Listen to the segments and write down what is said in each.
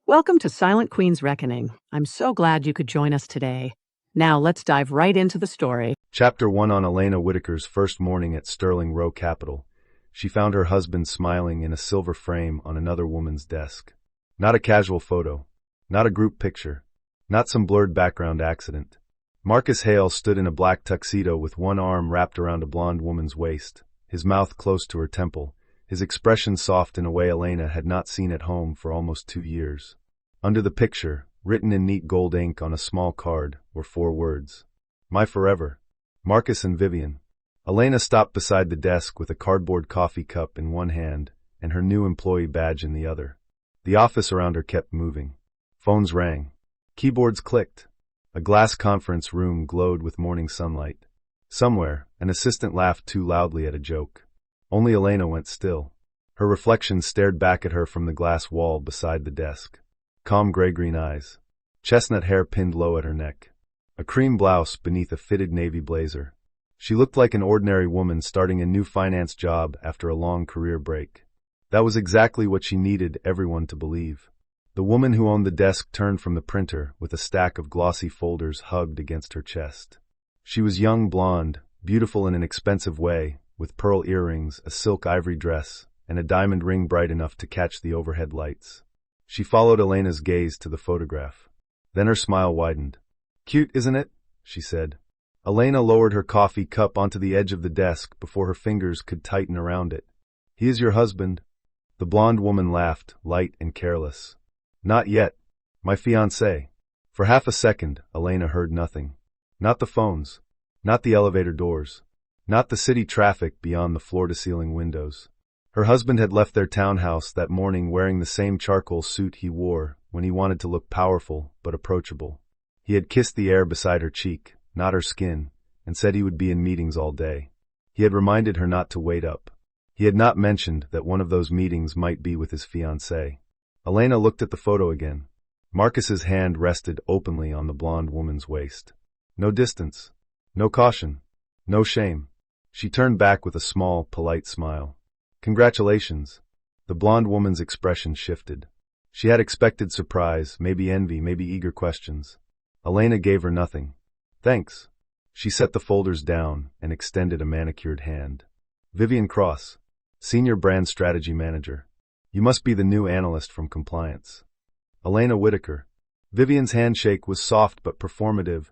Welcome to Silent Queen's Reckoning. I'm so glad you could join us today. Now let's dive right into the story. Chapter 1 on Elena Whitaker's first morning at Sterling Row Capital. She found her husband smiling in a silver frame on another woman's desk. Not a casual photo. Not a group picture. Not some blurred background accident. Marcus Hale stood in a black tuxedo with one arm wrapped around a blonde woman's waist, his mouth close to her temple, his expression soft in a way Elena had not seen at home for almost 2 years. Under the picture, written in neat gold ink on a small card, were 4 words. My forever. Marcus and Vivian. Elena stopped beside the desk with a cardboard coffee cup in one hand and her new employee badge in the other. The office around her kept moving. Phones rang. Keyboards clicked. A glass conference room glowed with morning sunlight. Somewhere, an assistant laughed too loudly at a joke. Only Elena went still. Her reflection stared back at her from the glass wall beside the desk. Calm gray-green eyes. Chestnut hair pinned low at her neck. A cream blouse beneath a fitted navy blazer. She looked like an ordinary woman starting a new finance job after a long career break. That was exactly what she needed everyone to believe. The woman who owned the desk turned from the printer with a stack of glossy folders hugged against her chest. She was young blonde, beautiful in an expensive way, with pearl earrings, a silk ivory dress, and a diamond ring bright enough to catch the overhead lights. She followed Elena's gaze to the photograph. Then her smile widened. Cute, isn't it? She said. Elena lowered her coffee cup onto the edge of the desk before her fingers could tighten around it. He is your husband? The blonde woman laughed, light and careless. Not yet. My fiancé. For half a second, Elena heard nothing. Not the phones. Not the elevator doors. Not the city traffic beyond the floor-to-ceiling windows. Her husband had left their townhouse that morning wearing the same charcoal suit he wore when he wanted to look powerful but approachable. He had kissed the air beside her cheek, not her skin, and said he would be in meetings all day. He had reminded her not to wait up. He had not mentioned that one of those meetings might be with his fiancée. Elena looked at the photo again. Marcus's hand rested openly on the blonde woman's waist. No distance. No caution. No shame. She turned back with a small, polite smile. Congratulations. The blonde woman's expression shifted. She had expected surprise, maybe envy, maybe eager questions. Elena gave her nothing. Thanks. She set the folders down and extended a manicured hand. Vivian Cross, Senior Brand Strategy Manager. You must be the new analyst from compliance. Elena Whitaker. Vivian's handshake was soft but performative,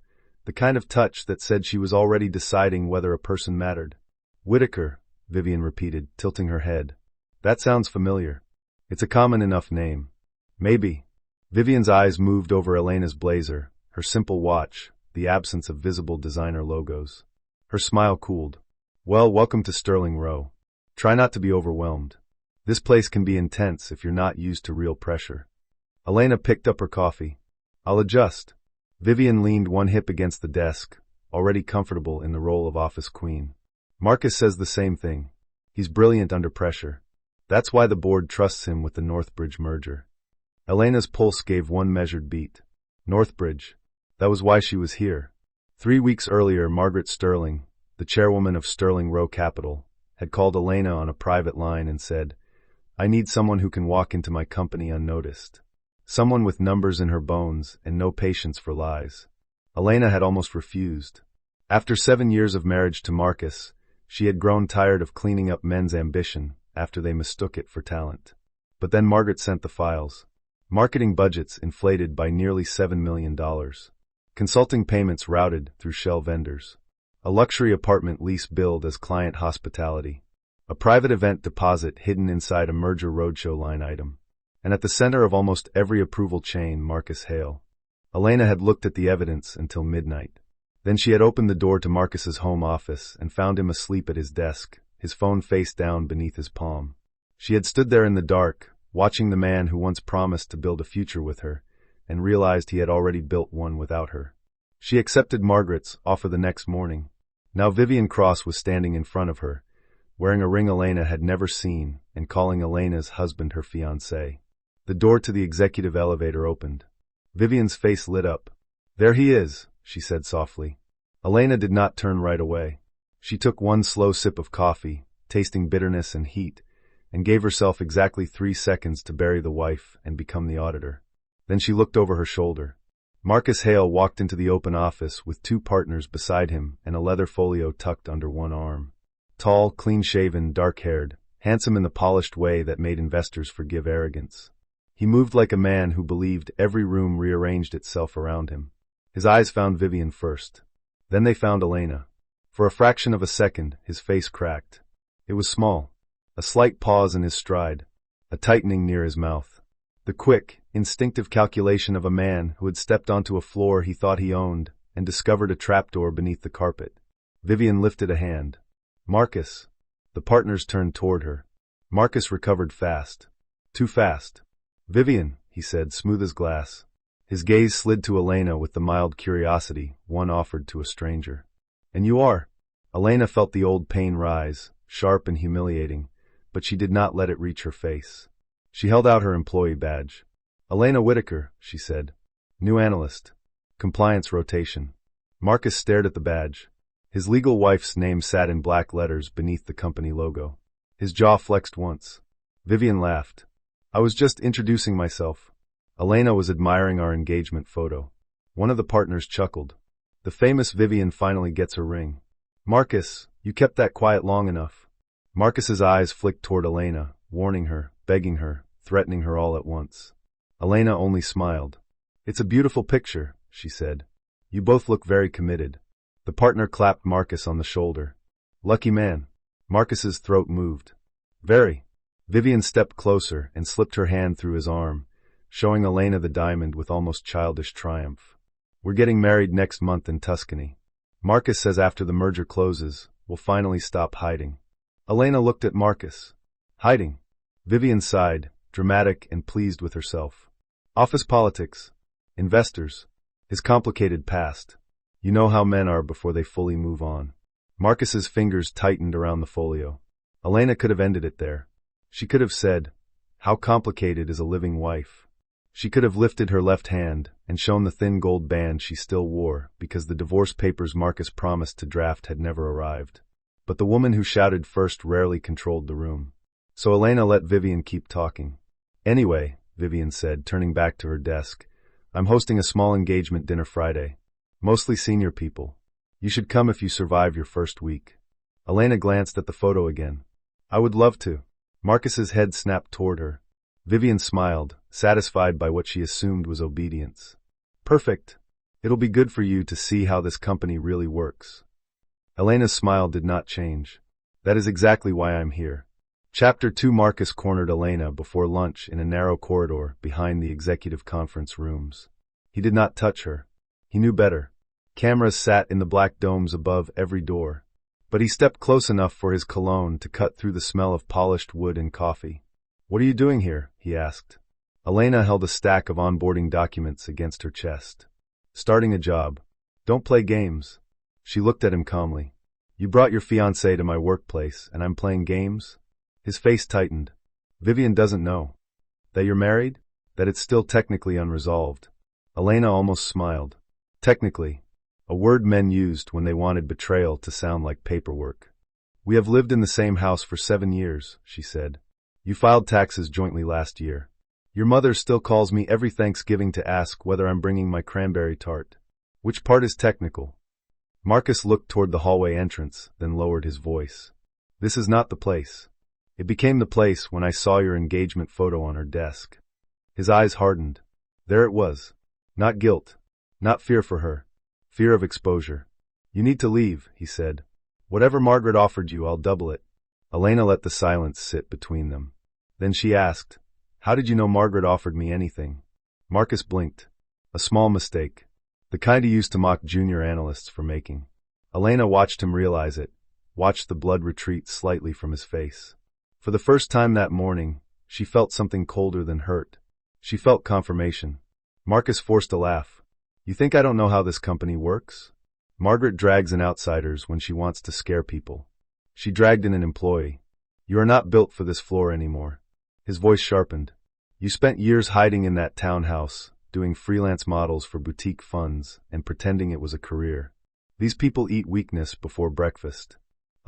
the kind of touch that said she was already deciding whether a person mattered. Whitaker, Vivian repeated, tilting her head. That sounds familiar. It's a common enough name. Maybe. Vivian's eyes moved over Elena's blazer, her simple watch, the absence of visible designer logos. Her smile cooled. Well, welcome to Sterling Row. Try not to be overwhelmed. This place can be intense if you're not used to real pressure. Elena picked up her coffee. I'll adjust. Vivian leaned one hip against the desk, already comfortable in the role of office queen. Marcus says the same thing. He's brilliant under pressure. That's why the board trusts him with the Northbridge merger. Elena's pulse gave one measured beat. Northbridge. That was why she was here. 3 weeks earlier, Margaret Sterling, the chairwoman of Sterling Row Capital, had called Elena on a private line and said, I need someone who can walk into my company unnoticed. Someone with numbers in her bones and no patience for lies. Elena had almost refused. After 7 years of marriage to Marcus, she had grown tired of cleaning up men's ambition after they mistook it for talent. But then Margaret sent the files. Marketing budgets inflated by nearly $7 million. Consulting payments routed through shell vendors. A luxury apartment lease billed as client hospitality. A private event deposit hidden inside a merger roadshow line item. And at the center of almost every approval chain, Marcus Hale. Elena had looked at the evidence until midnight. Then she had opened the door to Marcus's home office and found him asleep at his desk, his phone face down beneath his palm. She had stood there in the dark, watching the man who once promised to build a future with her, and realized he had already built one without her. She accepted Margaret's offer the next morning. Now Vivian Cross was standing in front of her, wearing a ring Elena had never seen and calling Elena's husband her fiancé. The door to the executive elevator opened. Vivian's face lit up. There he is, she said softly. Elena did not turn right away. She took one slow sip of coffee, tasting bitterness and heat, and gave herself exactly 3 seconds to bury the wife and become the auditor. Then she looked over her shoulder. Marcus Hale walked into the open office with 2 partners beside him and a leather folio tucked under one arm. Tall, clean-shaven, dark-haired, handsome in the polished way that made investors forgive arrogance. He moved like a man who believed every room rearranged itself around him. His eyes found Vivian first. Then they found Elena. For a fraction of a second, his face cracked. It was small. A slight pause in his stride. A tightening near his mouth. The quick, instinctive calculation of a man who had stepped onto a floor he thought he owned and discovered a trapdoor beneath the carpet. Vivian lifted a hand. Marcus. The partners turned toward her. Marcus recovered fast. Too fast. Vivian, he said, smooth as glass. His gaze slid to Elena with the mild curiosity one offered to a stranger. And you are? Elena felt the old pain rise, sharp and humiliating, but she did not let it reach her face. She held out her employee badge. Elena Whitaker, she said. New analyst. Compliance rotation. Marcus stared at the badge. His legal wife's name sat in black letters beneath the company logo. His jaw flexed once. Vivian laughed. I was just introducing myself. Elena was admiring our engagement photo. One of the partners chuckled. The famous Vivian finally gets her ring. Marcus, you kept that quiet long enough. Marcus's eyes flicked toward Elena, warning her, begging her, threatening her all at once. Elena only smiled. It's a beautiful picture, she said. You both look very committed. The partner clapped Marcus on the shoulder. Lucky man. Marcus's throat moved. Very. Vivian stepped closer and slipped her hand through his arm, showing Elena the diamond with almost childish triumph. We're getting married next month in Tuscany. Marcus says after the merger closes, we'll finally stop hiding. Elena looked at Marcus. Hiding. Vivian sighed, dramatic and pleased with herself. Office politics. Investors. His complicated past. You know how men are before they fully move on. Marcus's fingers tightened around the folio. Elena could have ended it there. She could have said, how complicated is a living wife? She could have lifted her left hand and shown the thin gold band she still wore because the divorce papers Marcus promised to draft had never arrived. But the woman who shouted first rarely controlled the room. So Elena let Vivian keep talking. Anyway, Vivian said, turning back to her desk, I'm hosting a small engagement dinner Friday. Mostly senior people. You should come if you survive your first week. Elena glanced at the photo again. I would love to. Marcus's head snapped toward her. Vivian smiled, satisfied by what she assumed was obedience. Perfect. It'll be good for you to see how this company really works. Elena's smile did not change. That is exactly why I'm here. Chapter 2. Marcus cornered Elena before lunch in a narrow corridor behind the executive conference rooms. He did not touch her. He knew better. Cameras sat in the black domes above every door. But he stepped close enough for his cologne to cut through the smell of polished wood and coffee. What are you doing here? He asked. Elena held a stack of onboarding documents against her chest. Starting a job. Don't play games. She looked at him calmly. You brought your fiancé to my workplace, and I'm playing games? His face tightened. Vivian doesn't know. That you're married? That it's still technically unresolved. Elena almost smiled. Technically. A word men used when they wanted betrayal to sound like paperwork. We have lived in the same house for 7 years, she said. You filed taxes jointly last year. Your mother still calls me every Thanksgiving to ask whether I'm bringing my cranberry tart. Which part is technical? Marcus looked toward the hallway entrance, then lowered his voice. This is not the place. It became the place when I saw your engagement photo on her desk. His eyes hardened. There it was. Not guilt. Not fear for her. Fear of exposure. You need to leave, he said. Whatever Margaret offered you, I'll double it. Elena let the silence sit between them. Then she asked, how did you know Margaret offered me anything? Marcus blinked. A small mistake. The kind he used to mock junior analysts for making. Elena watched him realize it, watched the blood retreat slightly from his face. For the first time that morning, she felt something colder than hurt. She felt confirmation. Marcus forced a laugh. You think I don't know how this company works? Margaret drags in outsiders when she wants to scare people. She dragged in an employee. You are not built for this floor anymore. His voice sharpened. You spent years hiding in that townhouse, doing freelance models for boutique funds, and pretending it was a career. These people eat weakness before breakfast.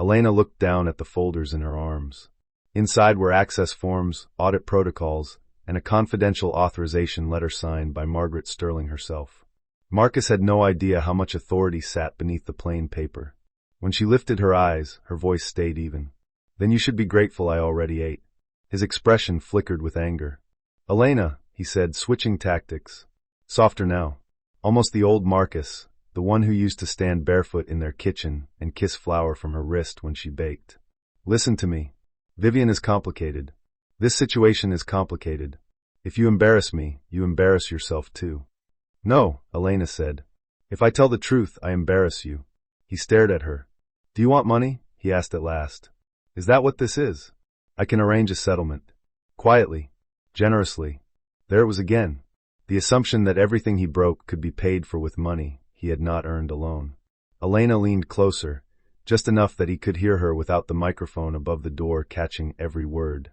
Elena looked down at the folders in her arms. Inside were access forms, audit protocols, and a confidential authorization letter signed by Margaret Sterling herself. Marcus had no idea how much authority sat beneath the plain paper. When she lifted her eyes, her voice stayed even. "Then you should be grateful I already ate." His expression flickered with anger. "Elena," he said, switching tactics. Softer now. Almost the old Marcus, the one who used to stand barefoot in their kitchen and kiss flour from her wrist when she baked. "Listen to me. Vivian is complicated. This situation is complicated. If you embarrass me, you embarrass yourself too." "No," Elena said. "If I tell the truth, I embarrass you." He stared at her. "Do you want money?" he asked at last. "Is that what this is? I can arrange a settlement." Quietly. Generously. There it was again. The assumption that everything he broke could be paid for with money he had not earned alone. Elena leaned closer, just enough that he could hear her without the microphone above the door catching every word.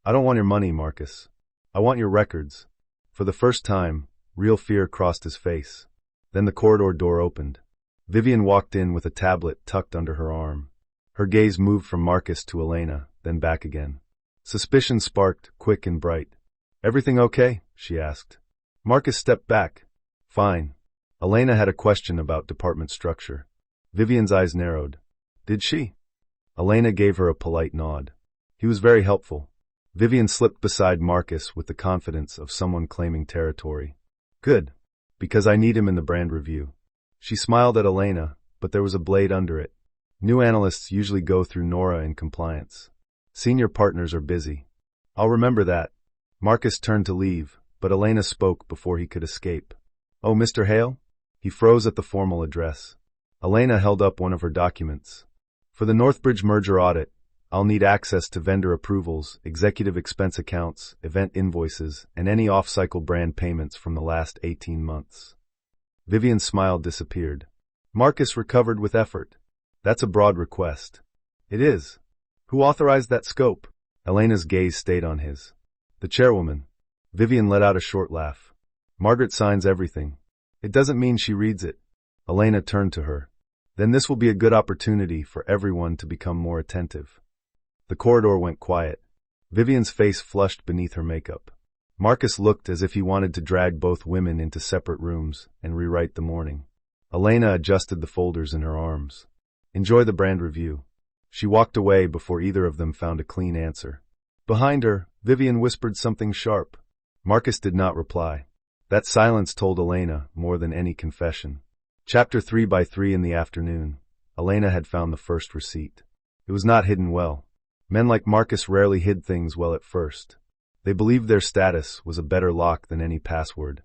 "I don't want your money, Marcus. I want your records." For the first time, real fear crossed his face. Then the corridor door opened. Vivian walked in with a tablet tucked under her arm. Her gaze moved from Marcus to Elena, then back again. Suspicion sparked, quick and bright. "Everything okay?" she asked. Marcus stepped back. "Fine." Elena had a question about department structure. Vivian's eyes narrowed. "Did she?" Elena gave her a polite nod. He was very helpful. Vivian slipped beside Marcus with the confidence of someone claiming territory. "Good. Because I need him in the brand review." She smiled at Elena, but there was a blade under it. New analysts usually go through Nora in compliance. Senior partners are busy. "I'll remember that." Marcus turned to leave, but Elena spoke before he could escape. "Oh, Mr. Hale?" He froze at the formal address. Elena held up one of her documents. "For the Northbridge merger audit, I'll need access to vendor approvals, executive expense accounts, event invoices, and any off-cycle brand payments from the last 18 months. Vivian's smile disappeared. Marcus recovered with effort. "That's a broad request." "It is. Who authorized that scope?" Elena's gaze stayed on his. "The chairwoman." Vivian let out a short laugh. "Margaret signs everything. It doesn't mean she reads it." Elena turned to her. "Then this will be a good opportunity for everyone to become more attentive." The corridor went quiet. Vivian's face flushed beneath her makeup. Marcus looked as if he wanted to drag both women into separate rooms and rewrite the morning. Elena adjusted the folders in her arms. "Enjoy the brand review." She walked away before either of them found a clean answer. Behind her, Vivian whispered something sharp. Marcus did not reply. That silence told Elena more than any confession. Chapter 3 by 3 in the afternoon, Elena had found the first receipt. It was not hidden well. Men like Marcus rarely hid things well at first. They believed their status was a better lock than any password.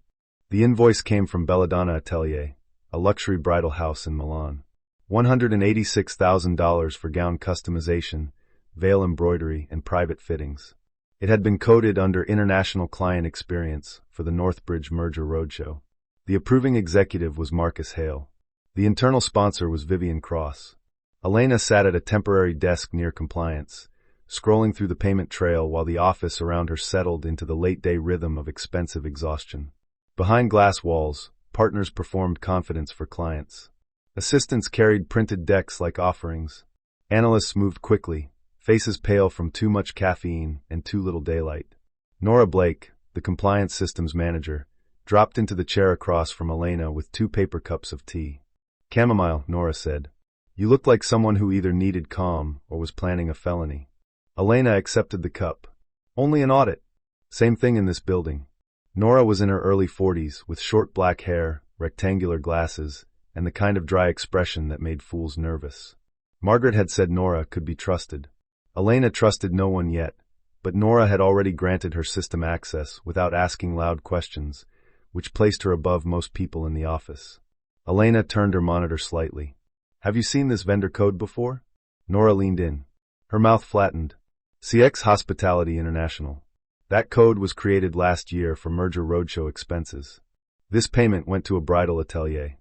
The invoice came from Belladonna Atelier, a luxury bridal house in Milan. $186,000 for gown customization, veil embroidery, and private fittings. It had been coded under International Client Experience for the Northbridge Merger Roadshow. The approving executive was Marcus Hale. The internal sponsor was Vivian Cross. Elena sat at a temporary desk near compliance, scrolling through the payment trail while the office around her settled into the late-day rhythm of expensive exhaustion. Behind glass walls, partners performed confidence for clients. Assistants carried printed decks like offerings. Analysts moved quickly, faces pale from too much caffeine and too little daylight. Nora Blake, the compliance systems manager, dropped into the chair across from Elena with 2 paper cups of tea. "Chamomile," Nora said. "You looked like someone who either needed calm or was planning a felony." Elena accepted the cup. "Only an audit." Same thing in this building. Nora was in her early 40s, with short black hair, rectangular glasses, and the kind of dry expression that made fools nervous. Margaret had said Nora could be trusted. Elena trusted no one yet, but Nora had already granted her system access without asking loud questions, which placed her above most people in the office. Elena turned her monitor slightly. "Have you seen this vendor code before?" Nora leaned in. Her mouth flattened. "CX Hospitality International. That code was created last year for merger roadshow expenses. This payment went to a bridal atelier."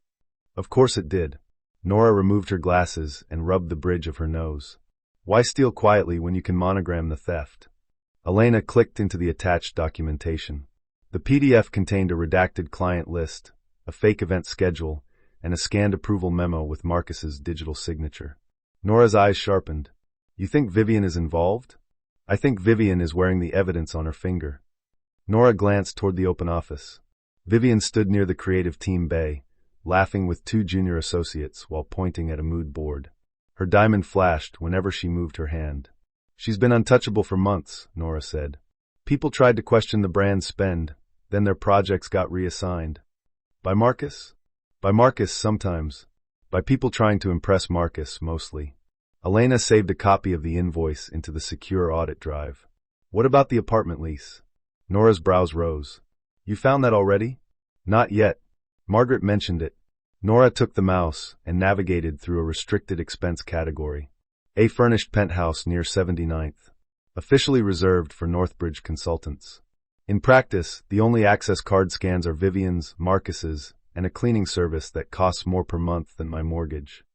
"Of course it did." Nora removed her glasses and rubbed the bridge of her nose. "Why steal quietly when you can monogram the theft?" Elena clicked into the attached documentation. The PDF contained a redacted client list, a fake event schedule, and a scanned approval memo with Marcus's digital signature. Nora's eyes sharpened. "You think Vivian is involved?" "I think Vivian is wearing the evidence on her finger." Nora glanced toward the open office. Vivian stood near the creative team bay, laughing with two junior associates while pointing at a mood board. Her diamond flashed whenever she moved her hand. She's been untouchable for months, Nora said. People tried to question the brand's spend, then their projects got reassigned. By Marcus? By Marcus sometimes. By people trying to impress Marcus, mostly. Elena saved a copy of the invoice into the secure audit drive. What about the apartment lease? Nora's brows rose. You found that already? Not yet. Margaret mentioned it. Nora took the mouse and navigated through a restricted expense category. A furnished penthouse near 79th. Officially reserved for Northbridge consultants. In practice, the only access card scans are Vivian's, Marcus's, and a cleaning service that costs more per month than my mortgage.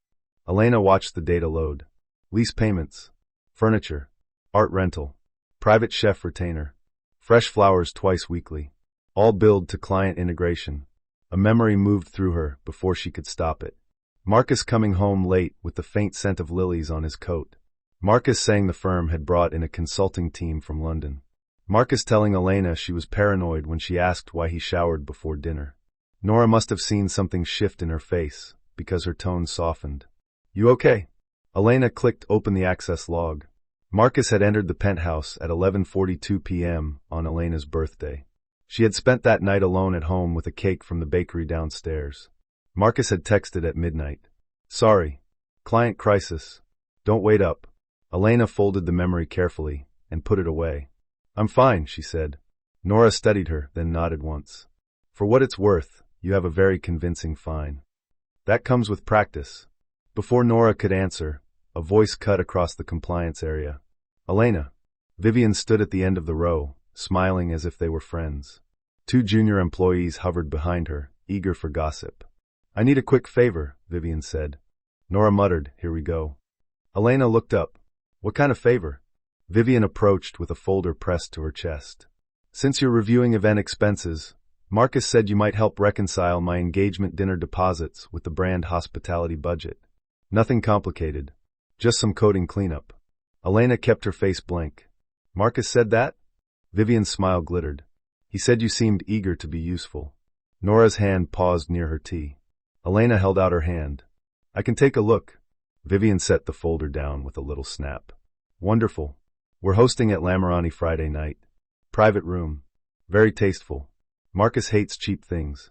Elena watched the data load. Lease payments. Furniture. Art rental. Private chef retainer. Fresh flowers twice weekly. All billed to client integration. A memory moved through her before she could stop it. Marcus coming home late with the faint scent of lilies on his coat. Marcus saying the firm had brought in a consulting team from London. Marcus telling Elena she was paranoid when she asked why he showered before dinner. Nora must have seen something shift in her face, because her tone softened. You okay? Elena clicked open the access log. Marcus had entered the penthouse at 11:42 p.m. on Elena's birthday. She had spent that night alone at home with a cake from the bakery downstairs. Marcus had texted at midnight. Sorry. Client crisis. Don't wait up. Elena folded the memory carefully and put it away. I'm fine, she said. Nora studied her, then nodded once. For what it's worth, you have a very convincing fine. That comes with practice. Before Nora could answer, a voice cut across the compliance area. Elena. Vivian stood at the end of the row, smiling as if they were friends. Two junior employees hovered behind her, eager for gossip. I need a quick favor, Vivian said. Nora muttered, here we go. Elena looked up. What kind of favor? Vivian approached with a folder pressed to her chest. Since you're reviewing event expenses, Marcus said you might help reconcile my engagement dinner deposits with the brand hospitality budget. Nothing complicated. Just some coding cleanup. Elena kept her face blank. Marcus said that? Vivian's smile glittered. He said you seemed eager to be useful. Nora's hand paused near her tea. Elena held out her hand. I can take a look. Vivian set the folder down with a little snap. Wonderful. We're hosting at Lamarani Friday night. Private room. Very tasteful. Marcus hates cheap things.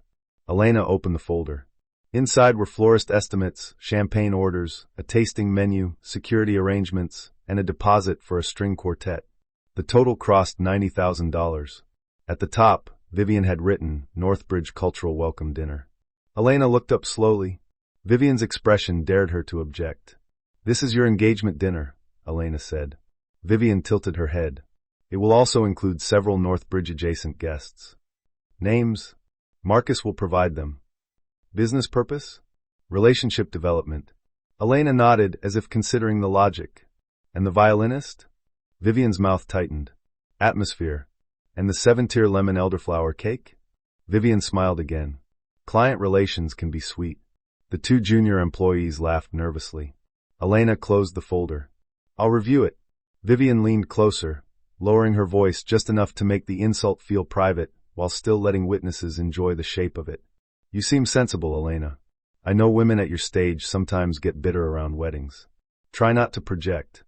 Elena opened the folder. Inside were florist estimates, champagne orders, a tasting menu, security arrangements, and a deposit for a string quartet. The total crossed $90,000. At the top, Vivian had written, Northbridge Cultural Welcome Dinner. Elena looked up slowly. Vivian's expression dared her to object. This is your engagement dinner, Elena said. Vivian tilted her head. It will also include several Northbridge-adjacent guests. Names? Marcus will provide them. Business purpose? Relationship development. Elena nodded as if considering the logic. And the violinist? Vivian's mouth tightened. Atmosphere. And the 7-tier lemon elderflower cake? Vivian smiled again. Client relations can be sweet. The two junior employees laughed nervously. Elena closed the folder. I'll review it. Vivian leaned closer, lowering her voice just enough to make the insult feel private, while still letting witnesses enjoy the shape of it. You seem sensible, Elena. I know women at your stage sometimes get bitter around weddings. Try not to project.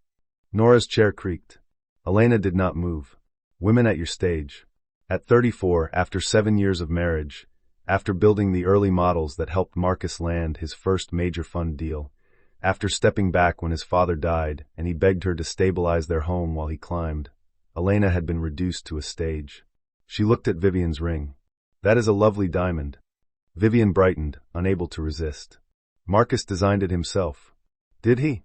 Nora's chair creaked. Elena did not move. Women at your stage. At 34, after 7 years of marriage, after building the early models that helped Marcus land his first major fund deal, after stepping back when his father died and he begged her to stabilize their home while he climbed, Elena had been reduced to a stage. She looked at Vivian's ring. That is a lovely diamond. Vivian brightened, unable to resist. Marcus designed it himself. Did he?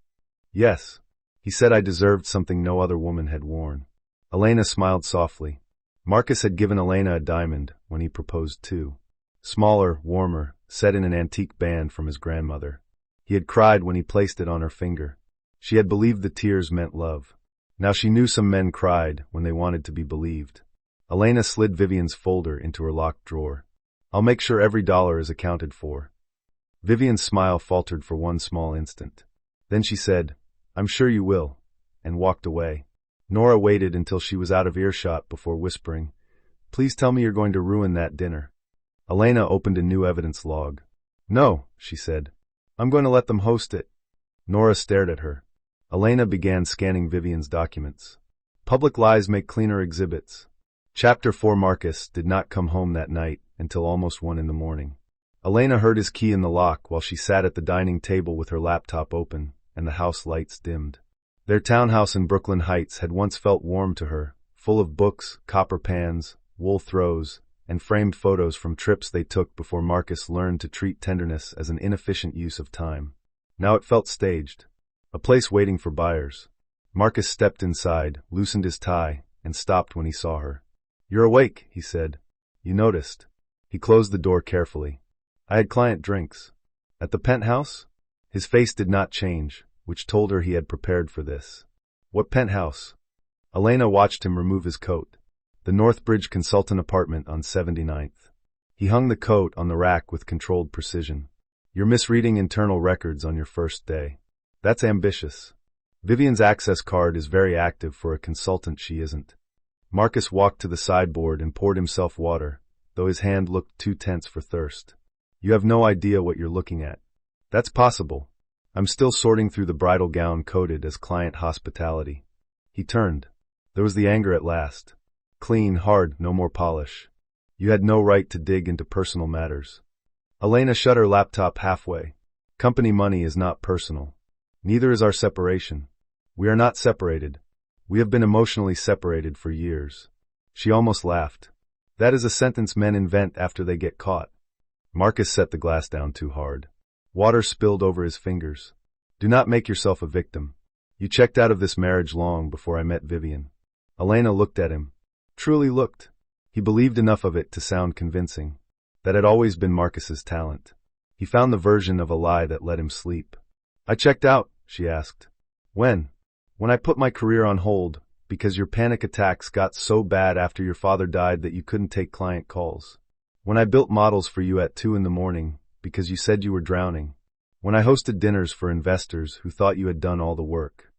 Yes. He said I deserved something no other woman had worn. Elena smiled softly. Marcus had given Elena a diamond when he proposed too. Smaller, warmer, set in an antique band from his grandmother. He had cried when he placed it on her finger. She had believed the tears meant love. Now she knew some men cried when they wanted to be believed. Elena slid Vivian's folder into her locked drawer. I'll make sure every dollar is accounted for. Vivian's smile faltered for one small instant. Then she said, I'm sure you will, and walked away. Nora waited until she was out of earshot before whispering, Please tell me you're going to ruin that dinner. Elena opened a new evidence log. No, she said. I'm going to let them host it. Nora stared at her. Elena began scanning Vivian's documents. Public lies make cleaner exhibits. Chapter 4. Marcus did not come home that night until almost 1 in the morning. Elena heard his key in the lock while she sat at the dining table with her laptop open and the house lights dimmed. Their townhouse in Brooklyn Heights had once felt warm to her, full of books, copper pans, wool throws, and framed photos from trips they took before Marcus learned to treat tenderness as an inefficient use of time. Now it felt staged, a place waiting for buyers. Marcus stepped inside, loosened his tie, and stopped when he saw her. You're awake, he said. You noticed. He closed the door carefully. I had client drinks. At the penthouse? His face did not change, which told her he had prepared for this. What penthouse? Elena watched him remove his coat. The Northbridge consultant apartment on 79th. He hung the coat on the rack with controlled precision. You're misreading internal records on your first day. That's ambitious. Vivian's access card is very active for a consultant she isn't. Marcus walked to the sideboard and poured himself water, though his hand looked too tense for thirst. You have no idea what you're looking at. That's possible. I'm still sorting through the bridal gown coded as client hospitality. He turned. There was the anger at last. Clean, hard, no more polish. You had no right to dig into personal matters. Elena shut her laptop halfway. Company money is not personal. Neither is our separation. We are not separated. We have been emotionally separated for years. She almost laughed. That is a sentence men invent after they get caught. Marcus set the glass down too hard. Water spilled over his fingers. Do not make yourself a victim. You checked out of this marriage long before I met Vivian. Elena looked at him. Truly looked. He believed enough of it to sound convincing. That had always been Marcus's talent. He found the version of a lie that let him sleep. I checked out, she asked. When? When I put my career on hold, because your panic attacks got so bad after your father died that you couldn't take client calls. When I built models for you at 2 in the morning, because you said you were drowning. When I hosted dinners for investors who thought you had done all the work.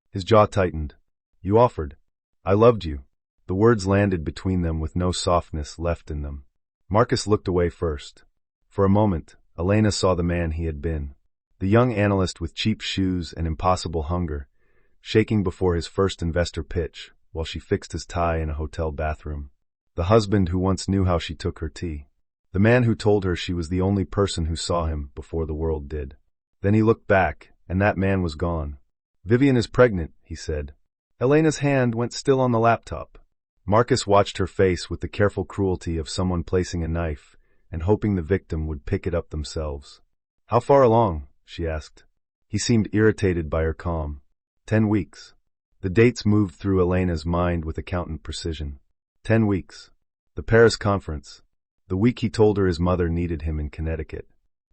His jaw tightened. You offered. I loved you. The words landed between them with no softness left in them. Marcus looked away first. For a moment, Elena saw the man he had been. The young analyst with cheap shoes and impossible hunger, shaking before his first investor pitch while she fixed his tie in a hotel bathroom. The husband who once knew how she took her tea. The man who told her she was the only person who saw him before the world did. Then he looked back, and that man was gone. Vivian is pregnant, he said. Elena's hand went still on the laptop. Marcus watched her face with the careful cruelty of someone placing a knife and hoping the victim would pick it up themselves. How far along? She asked. He seemed irritated by her calm. 10 weeks. The dates moved through Elena's mind with accountant precision. 10 weeks. The Paris conference. The week he told her his mother needed him in Connecticut.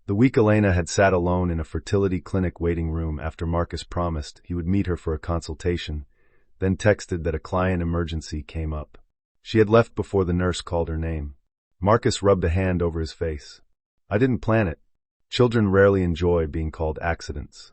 The week Elena had sat alone in a fertility clinic waiting room after Marcus promised he would meet her for a consultation, then texted that a client emergency came up. She had left before the nurse called her name. Marcus rubbed a hand over his face. I didn't plan it. Children rarely enjoy being called accidents.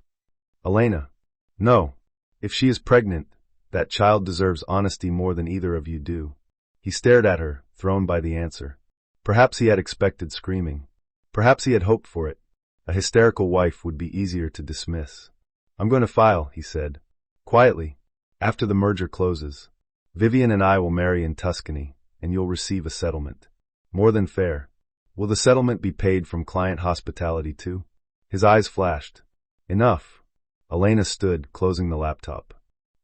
Elena. No. If she is pregnant, that child deserves honesty more than either of you do. He stared at her, thrown by the answer. Perhaps he had expected screaming. Perhaps he had hoped for it. A hysterical wife would be easier to dismiss. I'm going to file, he said. Quietly. After the merger closes. Vivian and I will marry in Tuscany, and you'll receive a settlement. More than fair. Will the settlement be paid from client hospitality too? His eyes flashed. Enough. Elena stood, closing the laptop.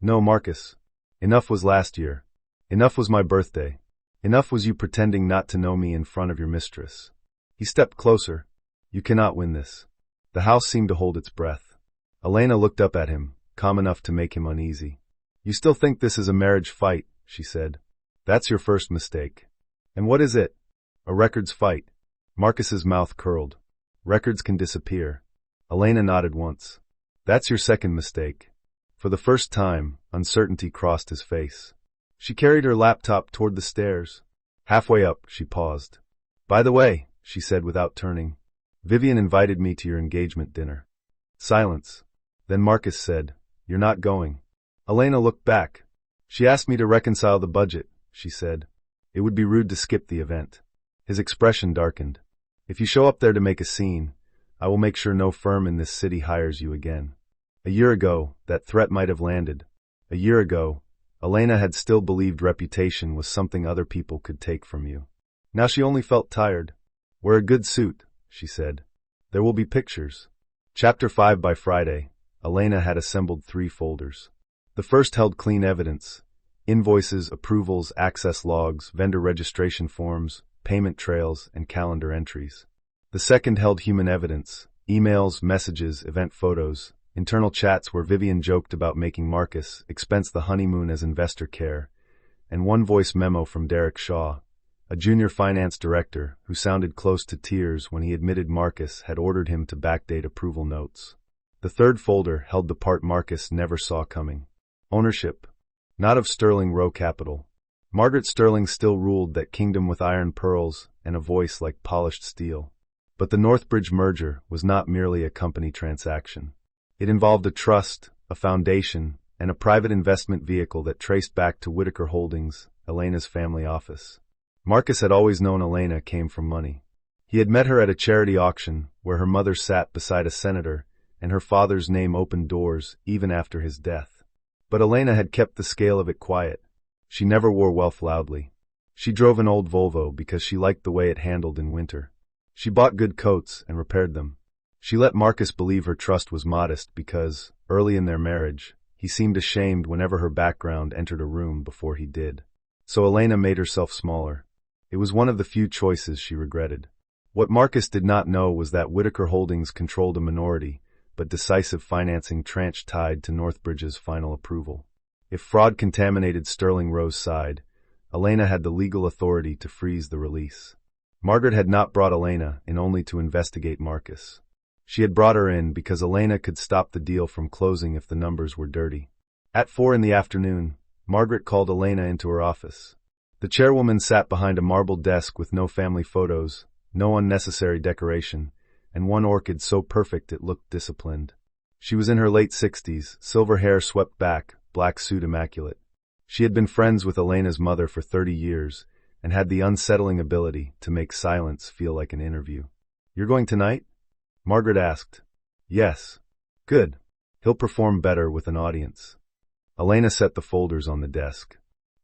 No, Marcus. Enough was last year. Enough was my birthday. Enough was you pretending not to know me in front of your mistress. He stepped closer. You cannot win this. The house seemed to hold its breath. Elena looked up at him, calm enough to make him uneasy. You still think this is a marriage fight, she said. That's your first mistake. And what is it? A records fight. Marcus's mouth curled. Records can disappear. Elena nodded once. That's your second mistake. For the first time, uncertainty crossed his face. She carried her laptop toward the stairs. Halfway up, she paused. By the way, she said without turning, Vivian invited me to your engagement dinner. Silence. Then Marcus said, You're not going. Elena looked back. She asked me to reconcile the budget, she said. It would be rude to skip the event. His expression darkened. If you show up there to make a scene, I will make sure no firm in this city hires you again. A year ago, that threat might have landed. A year ago, Elena had still believed reputation was something other people could take from you. Now she only felt tired. Wear a good suit, she said. There will be pictures. Chapter 5. By Friday, Elena had assembled 3 folders. The first held clean evidence: invoices, approvals, access logs, vendor registration forms, payment trails, and calendar entries. The second held human evidence: emails, messages, event photos, internal chats where Vivian joked about making Marcus expense the honeymoon as investor care, and one voice memo from Derek Shaw, a junior finance director who sounded close to tears when he admitted Marcus had ordered him to backdate approval notes. The third folder held the part Marcus never saw coming: ownership. Not of Sterling Row Capital. Margaret Sterling still ruled that kingdom with iron pearls and a voice like polished steel. But the Northbridge merger was not merely a company transaction. It involved a trust, a foundation, and a private investment vehicle that traced back to Whitaker Holdings, Elena's family office. Marcus had always known Elena came from money. He had met her at a charity auction where her mother sat beside a senator, and her father's name opened doors even after his death. But Elena had kept the scale of it quiet. She never wore wealth loudly. She drove an old Volvo because she liked the way it handled in winter. She bought good coats and repaired them. She let Marcus believe her trust was modest because, early in their marriage, he seemed ashamed whenever her background entered a room before he did. So Elena made herself smaller. It was one of the few choices she regretted. What Marcus did not know was that Whitaker Holdings controlled a minority, but decisive financing tranche tied to Northbridge's final approval. If fraud contaminated Sterling Row's side, Elena had the legal authority to freeze the release. Margaret had not brought Elena in only to investigate Marcus. She had brought her in because Elena could stop the deal from closing if the numbers were dirty. At 4 p.m, Margaret called Elena into her office. The chairwoman sat behind a marble desk with no family photos, no unnecessary decoration, and one orchid so perfect it looked disciplined. She was in her late 60s, silver hair swept back, black suit immaculate. She had been friends with Elena's mother for 30 years and had the unsettling ability to make silence feel like an interview. "You're going tonight?" Margaret asked. "Yes." "Good. He'll perform better with an audience." Elena set the folders on the desk.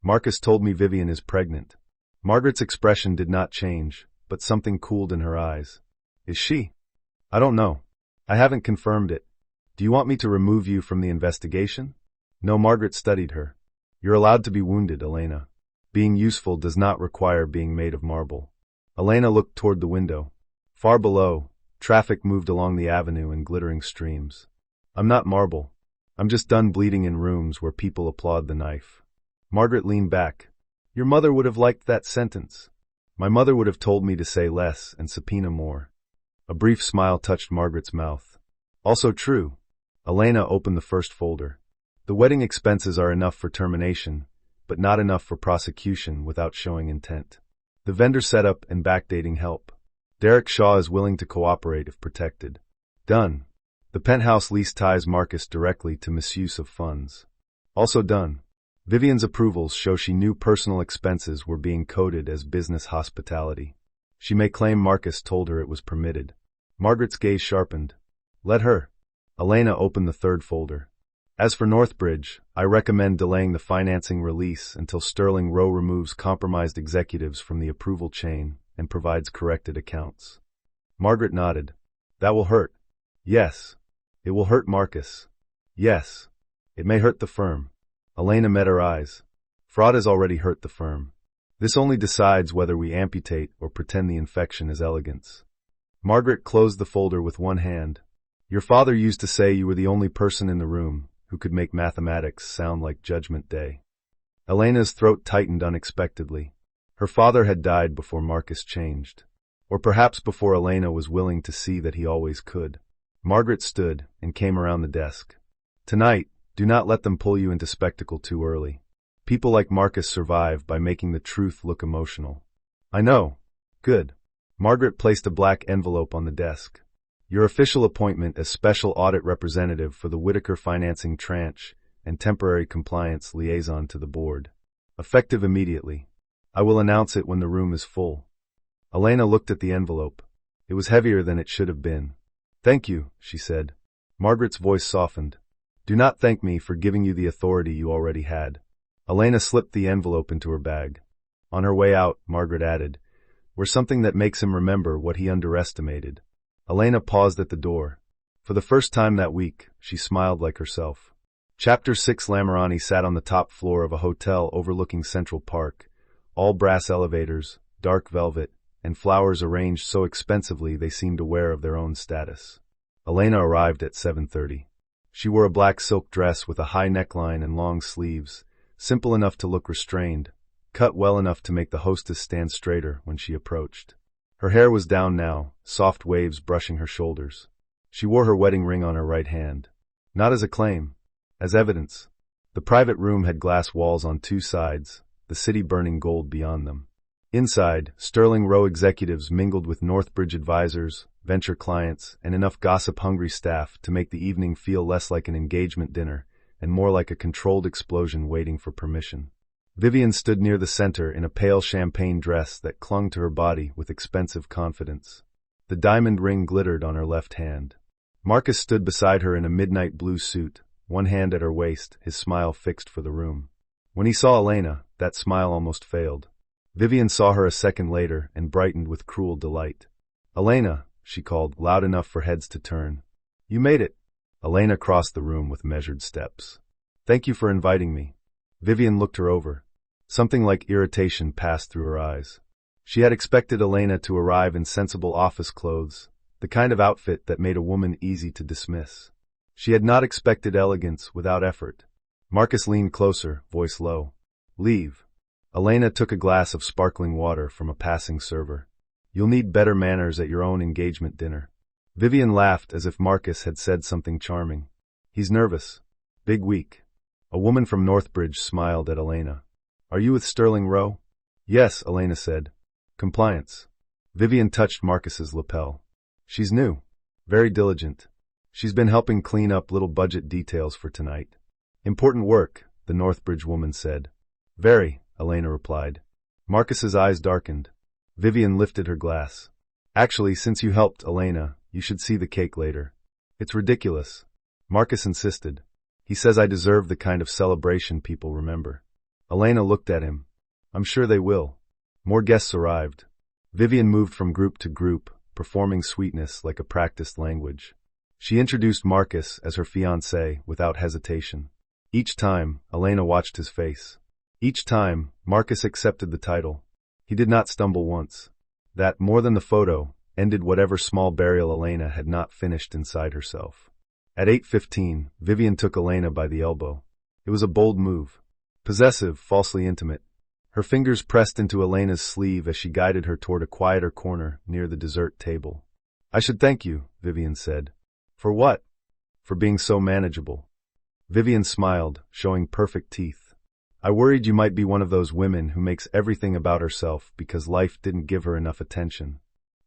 "Marcus told me Vivian is pregnant." Margaret's expression did not change, but something cooled in her eyes. "Is she?" "I don't know. I haven't confirmed it. Do you want me to remove you from the investigation?" No. Margaret studied her. "You're allowed to be wounded, Elena. Being useful does not require being made of marble." Elena looked toward the window. Far below, traffic moved along the avenue in glittering streams. "I'm not marble. I'm just done bleeding in rooms where people applaud the knife." Margaret leaned back. "Your mother would have liked that sentence." "My mother would have told me to say less and subpoena more." A brief smile touched Margaret's mouth. "Also true." Elena opened the first folder. "The wedding expenses are enough for termination, but not enough for prosecution without showing intent. The vendor setup and backdating help. Derek Shaw is willing to cooperate if protected." "Done." The penthouse lease ties Marcus directly to misuse of funds. "Also done." Vivian's approvals show she knew personal expenses were being coded as business hospitality. She may claim Marcus told her it was permitted. Margaret's gaze sharpened. "Let her." Elena opened the third folder. "As for Northbridge, I recommend delaying the financing release until Sterling Row removes compromised executives from the approval chain and provides corrected accounts." Margaret nodded. "That will hurt." "Yes. It will hurt Marcus." "Yes. It may hurt the firm." Elena met her eyes. "Fraud has already hurt the firm. This only decides whether we amputate or pretend the infection is elegance." Margaret closed the folder with one hand. "Your father used to say you were the only person in the room who could make mathematics sound like Judgment Day." Elena's throat tightened unexpectedly. Her father had died before Marcus changed. Or perhaps before Elena was willing to see that he always could. Margaret stood and came around the desk. "Tonight, do not let them pull you into spectacle too early. People like Marcus survive by making the truth look emotional." "I know." "Good." Margaret placed a black envelope on the desk. "Your official appointment as Special Audit Representative for the Whitaker Financing Tranche and Temporary Compliance Liaison to the Board. Effective immediately. I will announce it when the room is full. Elena looked at the envelope. It was heavier than it should have been. Thank you, she said. Margaret's voice softened. Do not thank me for giving you the authority you already had. Elena slipped the envelope into her bag. On her way out, Margaret added, "We're something that makes him remember what he underestimated." Elena paused at the door. For the first time that week, she smiled like herself. Chapter 6. Lamarani sat on the top floor of a hotel overlooking Central Park. All brass elevators, dark velvet, and flowers arranged so expensively they seemed aware of their own status. Elena arrived at 7:30. She wore a black silk dress with a high neckline and long sleeves, simple enough to look restrained, cut well enough to make the hostess stand straighter when she approached. Her hair was down now, soft waves brushing her shoulders. She wore her wedding ring on her right hand. Not as a claim, as evidence. The private room had glass walls on two sides, the city burning gold beyond them. Inside, Sterling Row executives mingled with Northbridge advisors, venture clients, and enough gossip-hungry staff to make the evening feel less like an engagement dinner and more like a controlled explosion waiting for permission. Vivian stood near the center in a pale champagne dress that clung to her body with expensive confidence. The diamond ring glittered on her left hand. Marcus stood beside her in a midnight blue suit, one hand at her waist, his smile fixed for the room. When he saw Elena, that smile almost failed. Vivian saw her a second later and brightened with cruel delight. "Elena," she called, loud enough for heads to turn. "You made it." Elena crossed the room with measured steps. "Thank you for inviting me." Vivian looked her over. Something like irritation passed through her eyes. She had expected Elena to arrive in sensible office clothes, the kind of outfit that made a woman easy to dismiss. She had not expected elegance without effort. Marcus leaned closer, voice low. "Leave." Elena took a glass of sparkling water from a passing server. "You'll need better manners at your own engagement dinner." Vivian laughed as if Marcus had said something charming. "He's nervous. Big week." A woman from Northbridge smiled at Elena. "Are you with Sterling Row?" "Yes," Elena said. "Compliance." Vivian touched Marcus's lapel. "She's new. Very diligent. She's been helping clean up little budget details for tonight." "Important work," the Northbridge woman said. "Very," Elena replied. Marcus's eyes darkened. Vivian lifted her glass. "Actually, since you helped, Elena, you should see the cake later." "It's ridiculous." Marcus insisted. "He says I deserve the kind of celebration people remember." Elena looked at him. "I'm sure they will." More guests arrived. Vivian moved from group to group, performing sweetness like a practiced language. She introduced Marcus as her fiancé without hesitation. Each time, Elena watched his face. Each time, Marcus accepted the title. He did not stumble once. That, more than the photo, ended whatever small burial Elena had not finished inside herself. At 8:15, Vivian took Elena by the elbow. It was a bold move. Possessive, falsely intimate. Her fingers pressed into Elena's sleeve as she guided her toward a quieter corner near the dessert table. "I should thank you," Vivian said. "For what?" "For being so manageable." Vivian smiled, showing perfect teeth. "I worried you might be one of those women who makes everything about herself because life didn't give her enough attention."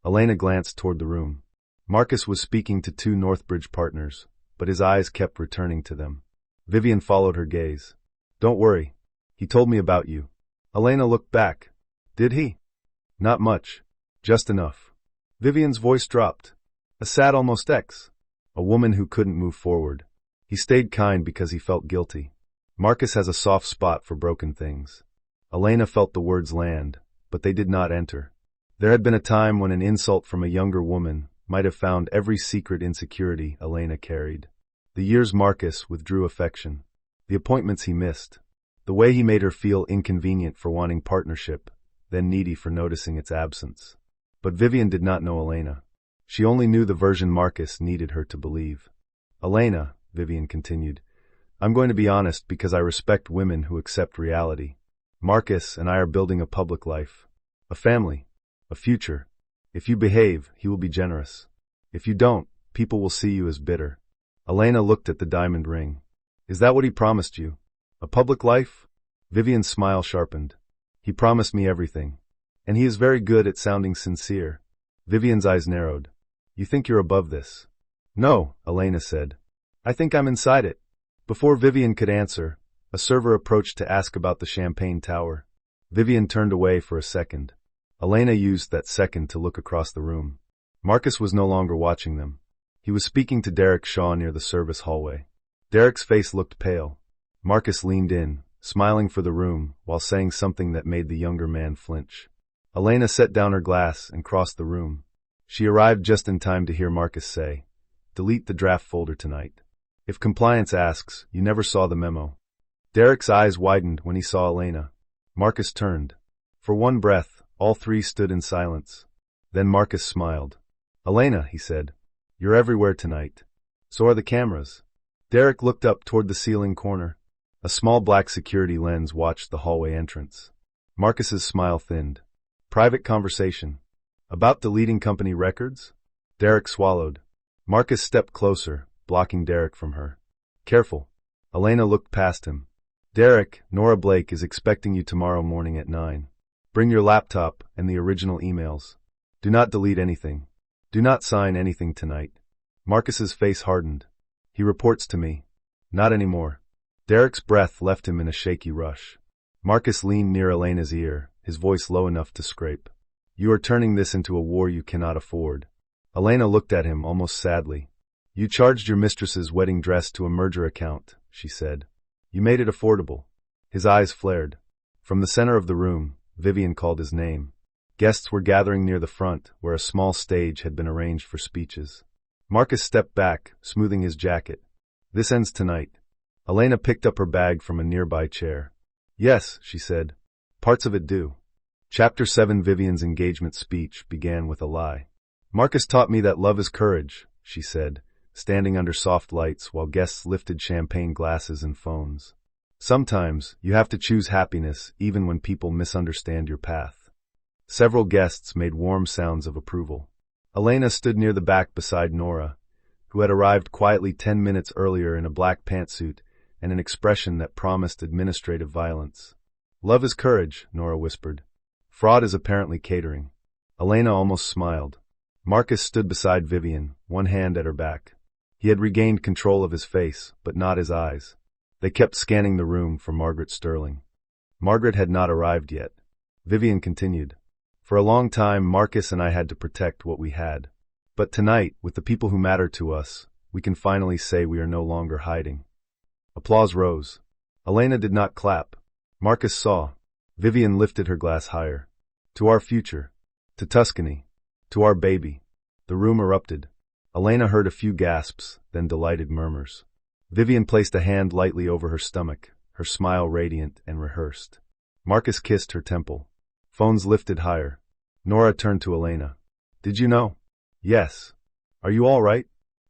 Elena glanced toward the room. Marcus was speaking to two Northbridge partners, but his eyes kept returning to them. Vivian followed her gaze. "Don't worry. He told me about you." Elena looked back. "Did he?" "Not much. Just enough." Vivian's voice dropped. A sad almost ex. A woman who couldn't move forward. He stayed kind because he felt guilty. Marcus has a soft spot for broken things. Elena felt the words land, but they did not enter. There had been a time when an insult from a younger woman might have found every secret insecurity Elena carried. The years Marcus withdrew affection. The appointments he missed. The way he made her feel inconvenient for wanting partnership, then needy for noticing its absence. But Vivian did not know Elena. She only knew the version Marcus needed her to believe. "Elena," Vivian continued, "I'm going to be honest because I respect women who accept reality. Marcus and I are building a public life. A family. A future. If you behave, he will be generous. If you don't, people will see you as bitter." Elena looked at the diamond ring. "Is that what he promised you? A public life?" Vivian's smile sharpened. "He promised me everything. And he is very good at sounding sincere." Vivian's eyes narrowed. "You think you're above this?" "No," Elena said. "I think I'm inside it." Before Vivian could answer, a server approached to ask about the champagne tower. Vivian turned away for a second. Elena used that second to look across the room. Marcus was no longer watching them. He was speaking to Derek Shaw near the service hallway. Derek's face looked pale. Marcus leaned in, smiling for the room, while saying something that made the younger man flinch. Elena set down her glass and crossed the room. She arrived just in time to hear Marcus say, "Delete the draft folder tonight. If compliance asks, you never saw the memo." Derek's eyes widened when he saw Elena. Marcus turned. For one breath, all three stood in silence. Then Marcus smiled. "Elena," he said, "you're everywhere tonight. So are the cameras." Derek looked up toward the ceiling corner. A small black security lens watched the hallway entrance. Marcus's smile thinned. "Private conversation. About deleting company records?" Derek swallowed. Marcus stepped closer, blocking Derek from her. "Careful." Elena looked past him. "Derek, Nora Blake is expecting you tomorrow morning at 9. Bring your laptop and the original emails. Do not delete anything. Do not sign anything tonight." Marcus's face hardened. "He reports to me." "Not anymore." Derek's breath left him in a shaky rush. Marcus leaned near Elena's ear, his voice low enough to scrape. "You are turning this into a war you cannot afford." Elena looked at him almost sadly. "You charged your mistress's wedding dress to a merger account," she said. "You made it affordable." His eyes flared. From the center of the room, Vivian called his name. Guests were gathering near the front, where a small stage had been arranged for speeches. Marcus stepped back, smoothing his jacket. "This ends tonight." Elena picked up her bag from a nearby chair. "Yes," she said. "Parts of it do." Chapter 7 Vivian's engagement speech began with a lie. "Marcus taught me that love is courage," she said, standing under soft lights while guests lifted champagne glasses and phones. "Sometimes, you have to choose happiness even when people misunderstand your path." Several guests made warm sounds of approval. Elena stood near the back beside Nora, who had arrived quietly 10 minutes earlier in a black pantsuit and an expression that promised administrative violence. "Love is courage," Nora whispered. "Fraud is apparently catering." Elena almost smiled. Marcus stood beside Vivian, one hand at her back. He had regained control of his face, but not his eyes. They kept scanning the room for Margaret Sterling. Margaret had not arrived yet. Vivian continued. "For a long time, Marcus and I had to protect what we had. But tonight, with the people who matter to us, we can finally say we are no longer hiding." Applause rose. Elena did not clap. Marcus saw. Vivian lifted her glass higher. "To our future. To Tuscany. To our baby." The room erupted. Elena heard a few gasps, then delighted murmurs. Vivian placed a hand lightly over her stomach, her smile radiant and rehearsed. Marcus kissed her temple. Phones lifted higher. Nora turned to Elena. "Did you know?" "Yes." "Are you all right?"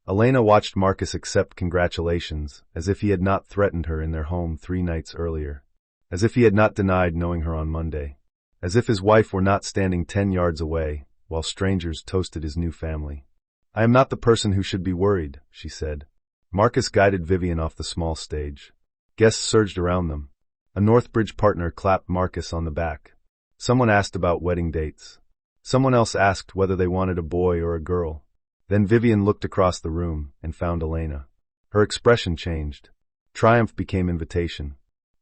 Elena watched Marcus accept congratulations, as if he had not threatened her in their home 3 nights earlier. As if he had not denied knowing her on Monday. As if his wife were not standing 10 yards away, while strangers toasted his new family. "I am not the person who should be worried," she said. Marcus guided Vivian off the small stage. Guests surged around them. A Northbridge partner clapped Marcus on the back. Someone asked about wedding dates. Someone else asked whether they wanted a boy or a girl. Then Vivian looked across the room and found Elena. Her expression changed. Triumph became invitation.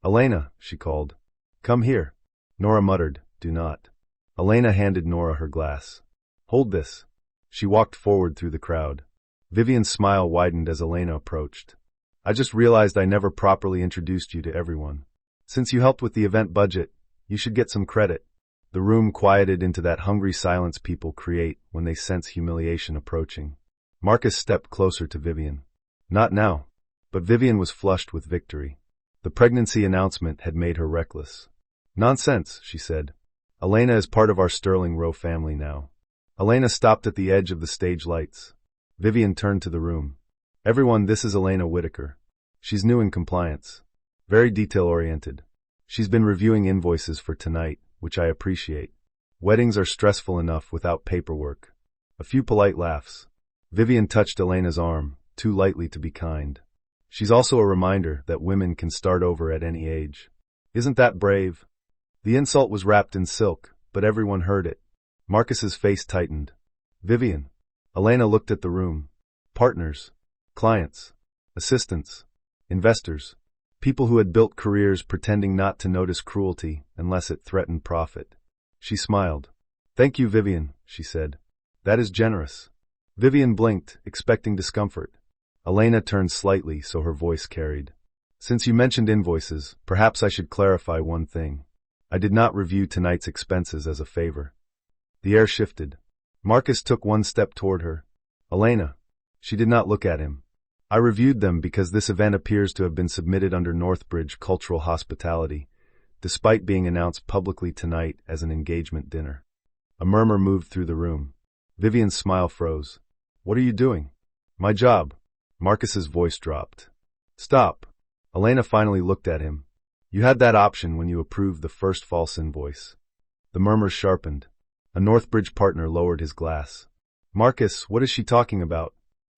"Elena," she called. "Come here." Nora muttered, "Do not." Elena handed Nora her glass. "Hold this." She walked forward through the crowd. Vivian's smile widened as Elena approached. "I just realized I never properly introduced you to everyone. Since you helped with the event budget, you should get some credit." The room quieted into that hungry silence people create when they sense humiliation approaching. Marcus stepped closer to Vivian. "Not now." But Vivian was flushed with victory. The pregnancy announcement had made her reckless. "Nonsense," she said. "Elena is part of our Sterling Row family now." Elena stopped at the edge of the stage lights. Vivian turned to the room. "Everyone, this is Elena Whitaker. She's new in compliance. Very detail-oriented. She's been reviewing invoices for tonight, which I appreciate. Weddings are stressful enough without paperwork." A few polite laughs. Vivian touched Elena's arm, too lightly to be kind. "She's also a reminder that women can start over at any age. Isn't that brave?" The insult was wrapped in silk, but everyone heard it. Marcus's face tightened. "Vivian." Elena looked at the room. "Partners. Clients. Assistants. Investors. People who had built careers pretending not to notice cruelty unless it threatened profit. She smiled. "Thank you, Vivian," she said. "That is generous." Vivian blinked, expecting discomfort. Elena turned slightly so her voice carried. "Since you mentioned invoices, perhaps I should clarify one thing. I did not review tonight's expenses as a favor." The air shifted. Marcus took one step toward her. "Elena." She did not look at him. "I reviewed them because this event appears to have been submitted under Northbridge Cultural Hospitality, despite being announced publicly tonight as an engagement dinner." A murmur moved through the room. Vivian's smile froze. "What are you doing?" "My job." Marcus's voice dropped. "Stop." Elena finally looked at him. "You had that option when you approved the first false invoice." The murmur sharpened. A Northbridge partner lowered his glass. "Marcus, what is she talking about?"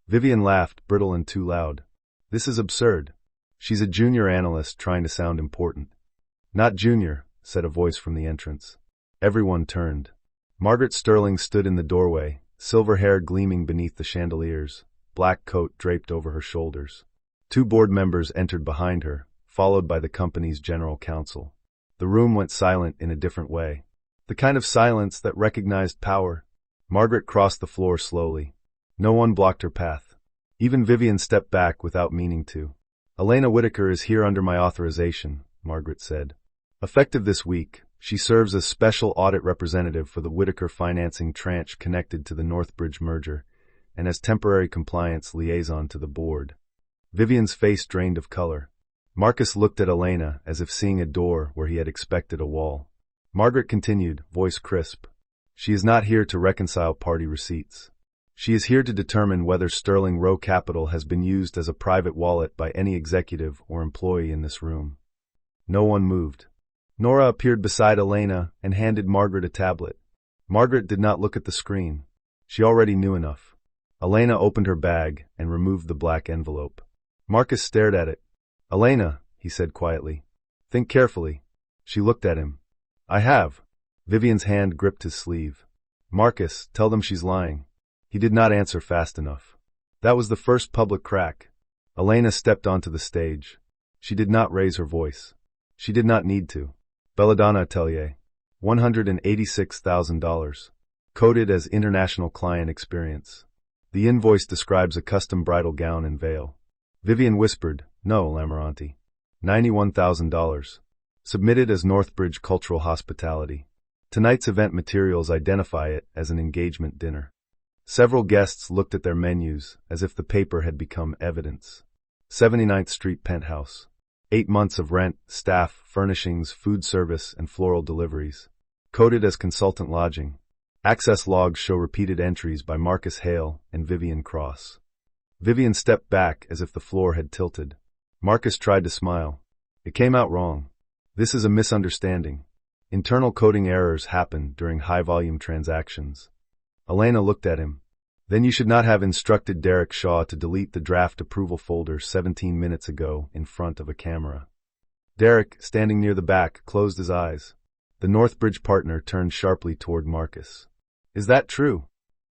Vivian laughed, brittle and too loud. "This is absurd. She's a junior analyst trying to sound important." "Not junior," said a voice from the entrance. Everyone turned. Margaret Sterling stood in the doorway, silver hair gleaming beneath the chandeliers, black coat draped over her shoulders. Two board members entered behind her, followed by the company's general counsel. The room went silent in a different way. The kind of silence that recognized power. Margaret crossed the floor slowly. No one blocked her path. Even Vivian stepped back without meaning to. "Elena Whitaker is here under my authorization," Margaret said. "Effective this week, she serves as special audit representative for the Whitaker financing tranche connected to the Northbridge merger, and as temporary compliance liaison to the board." Vivian's face drained of color. Marcus looked at Elena as if seeing a door where he had expected a wall. Margaret continued, voice crisp. "She is not here to reconcile party receipts. She is here to determine whether Sterling Row Capital has been used as a private wallet by any executive or employee in this room." No one moved. Nora appeared beside Elena and handed Margaret a tablet. Margaret did not look at the screen. She already knew enough. Elena opened her bag and removed the black envelope. Marcus stared at it. "Elena," he said quietly. "Think carefully." She looked at him. "I have." Vivian's hand gripped his sleeve. "Marcus, tell them she's lying." He did not answer fast enough. That was the first public crack. Elena stepped onto the stage. She did not raise her voice. She did not need to. "Belladonna Atelier. $186,000. Coded as International Client Experience. The invoice describes a custom bridal gown and veil." Vivian whispered, "No, Lamoranti. $91,000. Submitted as Northbridge Cultural Hospitality. Tonight's event materials identify it as an engagement dinner." Several guests looked at their menus as if the paper had become evidence. 79th Street penthouse. 8 months of rent, staff, furnishings, food service, and floral deliveries. Coded as consultant lodging. Access logs show repeated entries by Marcus Hale and Vivian Cross. Vivian stepped back as if the floor had tilted. Marcus tried to smile. "It came out wrong. This is a misunderstanding. Internal coding errors happen during high-volume transactions." Elena looked at him. "Then you should not have instructed Derek Shaw to delete the draft approval folder 17 minutes ago in front of a camera." Derek, standing near the back, closed his eyes. The Northbridge partner turned sharply toward Marcus. "Is that true?"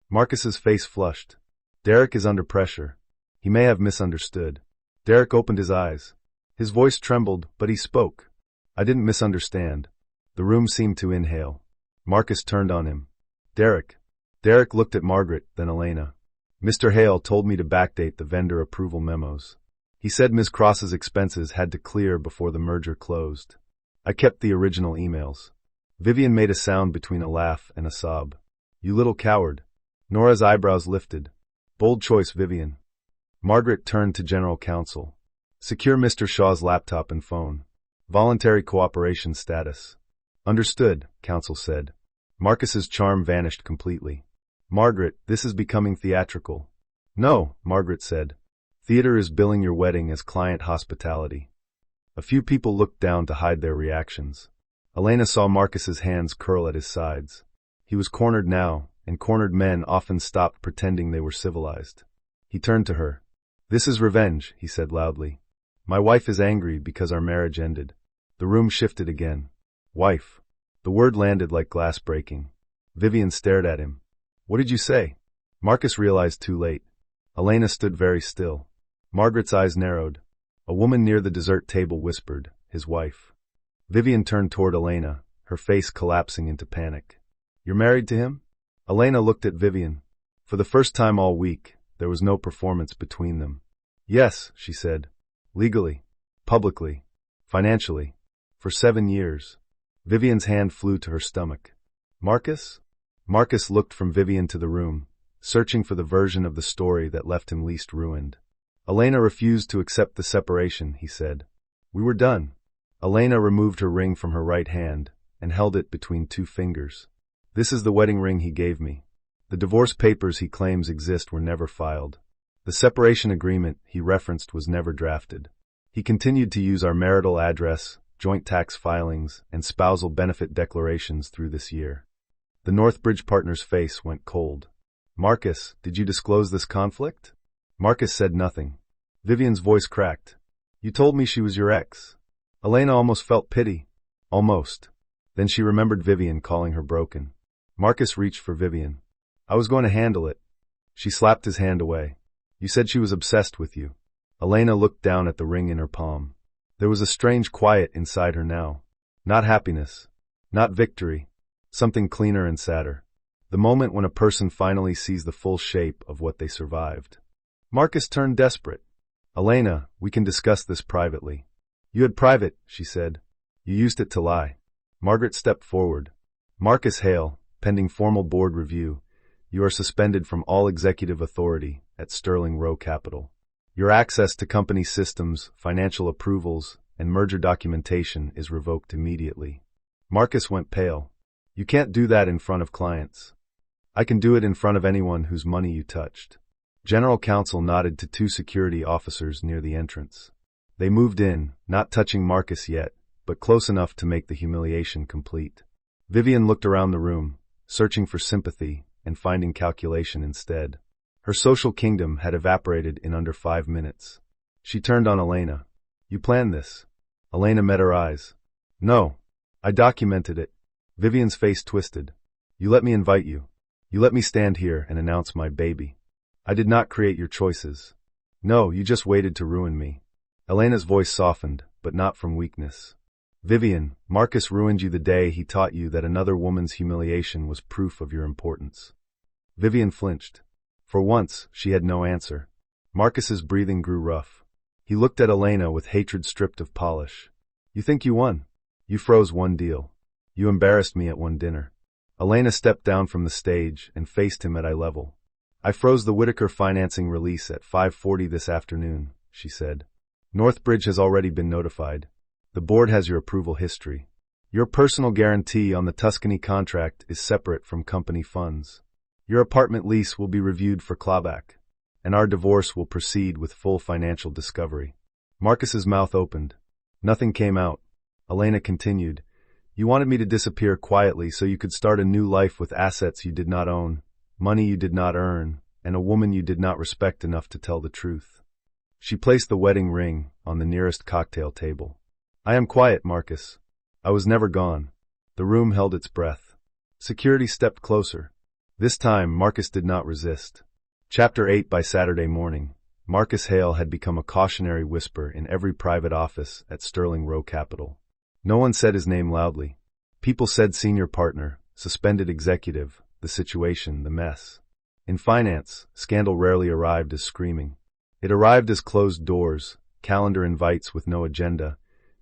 Marcus's face flushed. "Derek is under pressure. He may have misunderstood." Derek opened his eyes. His voice trembled, but he spoke. "I didn't misunderstand." The room seemed to inhale. Marcus turned on him. "Derek." Derek looked at Margaret, then Elena. "Mr. Hale told me to backdate the vendor approval memos. He said Ms. Cross's expenses had to clear before the merger closed. I kept the original emails." Vivian made a sound between a laugh and a sob. "You little coward." Nora's eyebrows lifted. "Bold choice, Vivian." Margaret turned to General Counsel. "Secure Mr. Shaw's laptop and phone. Voluntary cooperation status." "Understood," Counsel said. Marcus's charm vanished completely. "Margaret, this is becoming theatrical." "No," Margaret said. "Theater is billing your wedding as client hospitality." A few people looked down to hide their reactions. Elena saw Marcus's hands curl at his sides. He was cornered now, and cornered men often stopped pretending they were civilized. He turned to her. "This is revenge," he said loudly. "My wife is angry because our marriage ended." The room shifted again. "Wife." The word landed like glass breaking. Vivian stared at him. "What did you say?" Marcus realized too late. Elena stood very still. Margaret's eyes narrowed. A woman near the dessert table whispered, his wife. Vivian turned toward Elena, her face collapsing into panic. You're married to him? Elena looked at Vivian. For the first time all week, there was no performance between them. Yes, she said. Legally. Publicly. Financially. For 7 years. Vivian's hand flew to her stomach. Marcus? Marcus looked from Vivian to the room, searching for the version of the story that left him least ruined. Elena refused to accept the separation, he said. We were done. Elena removed her ring from her right hand and held it between 2 fingers. This is the wedding ring he gave me. The divorce papers he claims exist were never filed. The separation agreement he referenced was never drafted. He continued to use our marital address, joint tax filings, and spousal benefit declarations through this year. The Northbridge partner's face went cold. Marcus, did you disclose this conflict? Marcus said nothing. Vivian's voice cracked. You told me she was your ex. Elena almost felt pity. Almost. Then she remembered Vivian calling her broken. Marcus reached for Vivian. I was going to handle it. She slapped his hand away. You said she was obsessed with you. Elena looked down at the ring in her palm. There was a strange quiet inside her now. Not happiness. Not victory. Something cleaner and sadder. The moment when a person finally sees the full shape of what they survived. Marcus turned desperate. Elena, we can discuss this privately. You had private, she said. You used it to lie. Margaret stepped forward. Marcus Hale, pending formal board review, you are suspended from all executive authority at Sterling Row Capital. Your access to company systems, financial approvals, and merger documentation is revoked immediately. Marcus went pale. You can't do that in front of clients. I can do it in front of anyone whose money you touched. General Counsel nodded to 2 security officers near the entrance. They moved in, not touching Marcus yet, but close enough to make the humiliation complete. Vivian looked around the room, searching for sympathy and finding calculation instead. Her social kingdom had evaporated in under 5 minutes. She turned on Elena. You planned this? Elena met her eyes. No. I documented it. Vivian's face twisted. You let me invite you. You let me stand here and announce my baby. I did not create your choices. No, you just waited to ruin me. Elena's voice softened, but not from weakness. Vivian, Marcus ruined you the day he taught you that another woman's humiliation was proof of your importance. Vivian flinched. For once, she had no answer. Marcus's breathing grew rough. He looked at Elena with hatred stripped of polish. You think you won? You froze one deal. You embarrassed me at one dinner. Elena stepped down from the stage and faced him at eye level. I froze the Whitaker financing release at 5:40 this afternoon, she said. Northbridge has already been notified. The board has your approval history. Your personal guarantee on the Tuscany contract is separate from company funds. Your apartment lease will be reviewed for clawback, and our divorce will proceed with full financial discovery. Marcus's mouth opened. Nothing came out. Elena continued. You wanted me to disappear quietly so you could start a new life with assets you did not own, money you did not earn, and a woman you did not respect enough to tell the truth. She placed the wedding ring on the nearest cocktail table. I am quiet, Marcus. I was never gone. The room held its breath. Security stepped closer. This time, Marcus did not resist. Chapter 8. By Saturday morning, Marcus Hale had become a cautionary whisper in every private office at Sterling Row Capital. No one said his name loudly. People said senior partner, suspended executive, the situation, the mess. In finance, scandal rarely arrived as screaming. It arrived as closed doors, calendar invites with no agenda,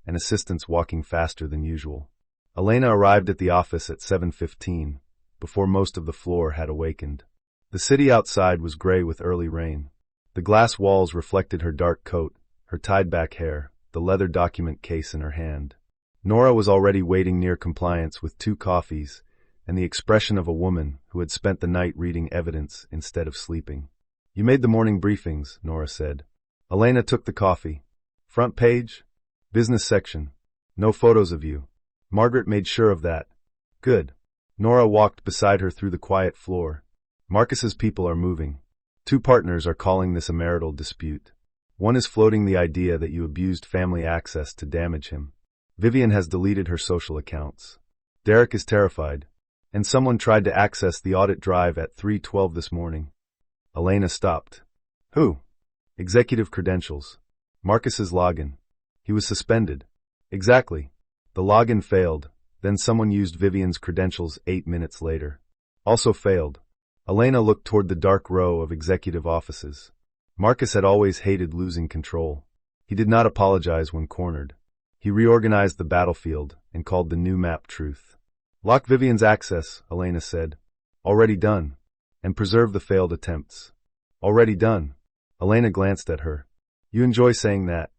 and assistants walking faster than usual. Elena arrived at the office at 7:15, before most of the floor had awakened. The city outside was gray with early rain. The glass walls reflected her dark coat, her tied-back hair, the leather document case in her hand. Nora was already waiting near compliance with 2 coffees and the expression of a woman who had spent the night reading evidence instead of sleeping. You made the morning briefings, Nora said. Elena took the coffee. Front page? Business section. No photos of you. Margaret made sure of that. Good. Nora walked beside her through the quiet floor. Marcus's people are moving. 2 partners are calling this a marital dispute. One is floating the idea that you abused family access to damage him. Vivian has deleted her social accounts. Derek is terrified. And someone tried to access the audit drive at 3:12 this morning. Elena stopped. Who? Executive credentials. Marcus's login. He was suspended. Exactly. The login failed, then someone used Vivian's credentials 8 minutes later. Also failed. Elena looked toward the dark row of executive offices. Marcus had always hated losing control. He did not apologize when cornered. He reorganized the battlefield and called the new map Truth. Lock Vivian's access, Elena said. Already done. And preserve the failed attempts. Already done. Elena glanced at her. You enjoy saying that.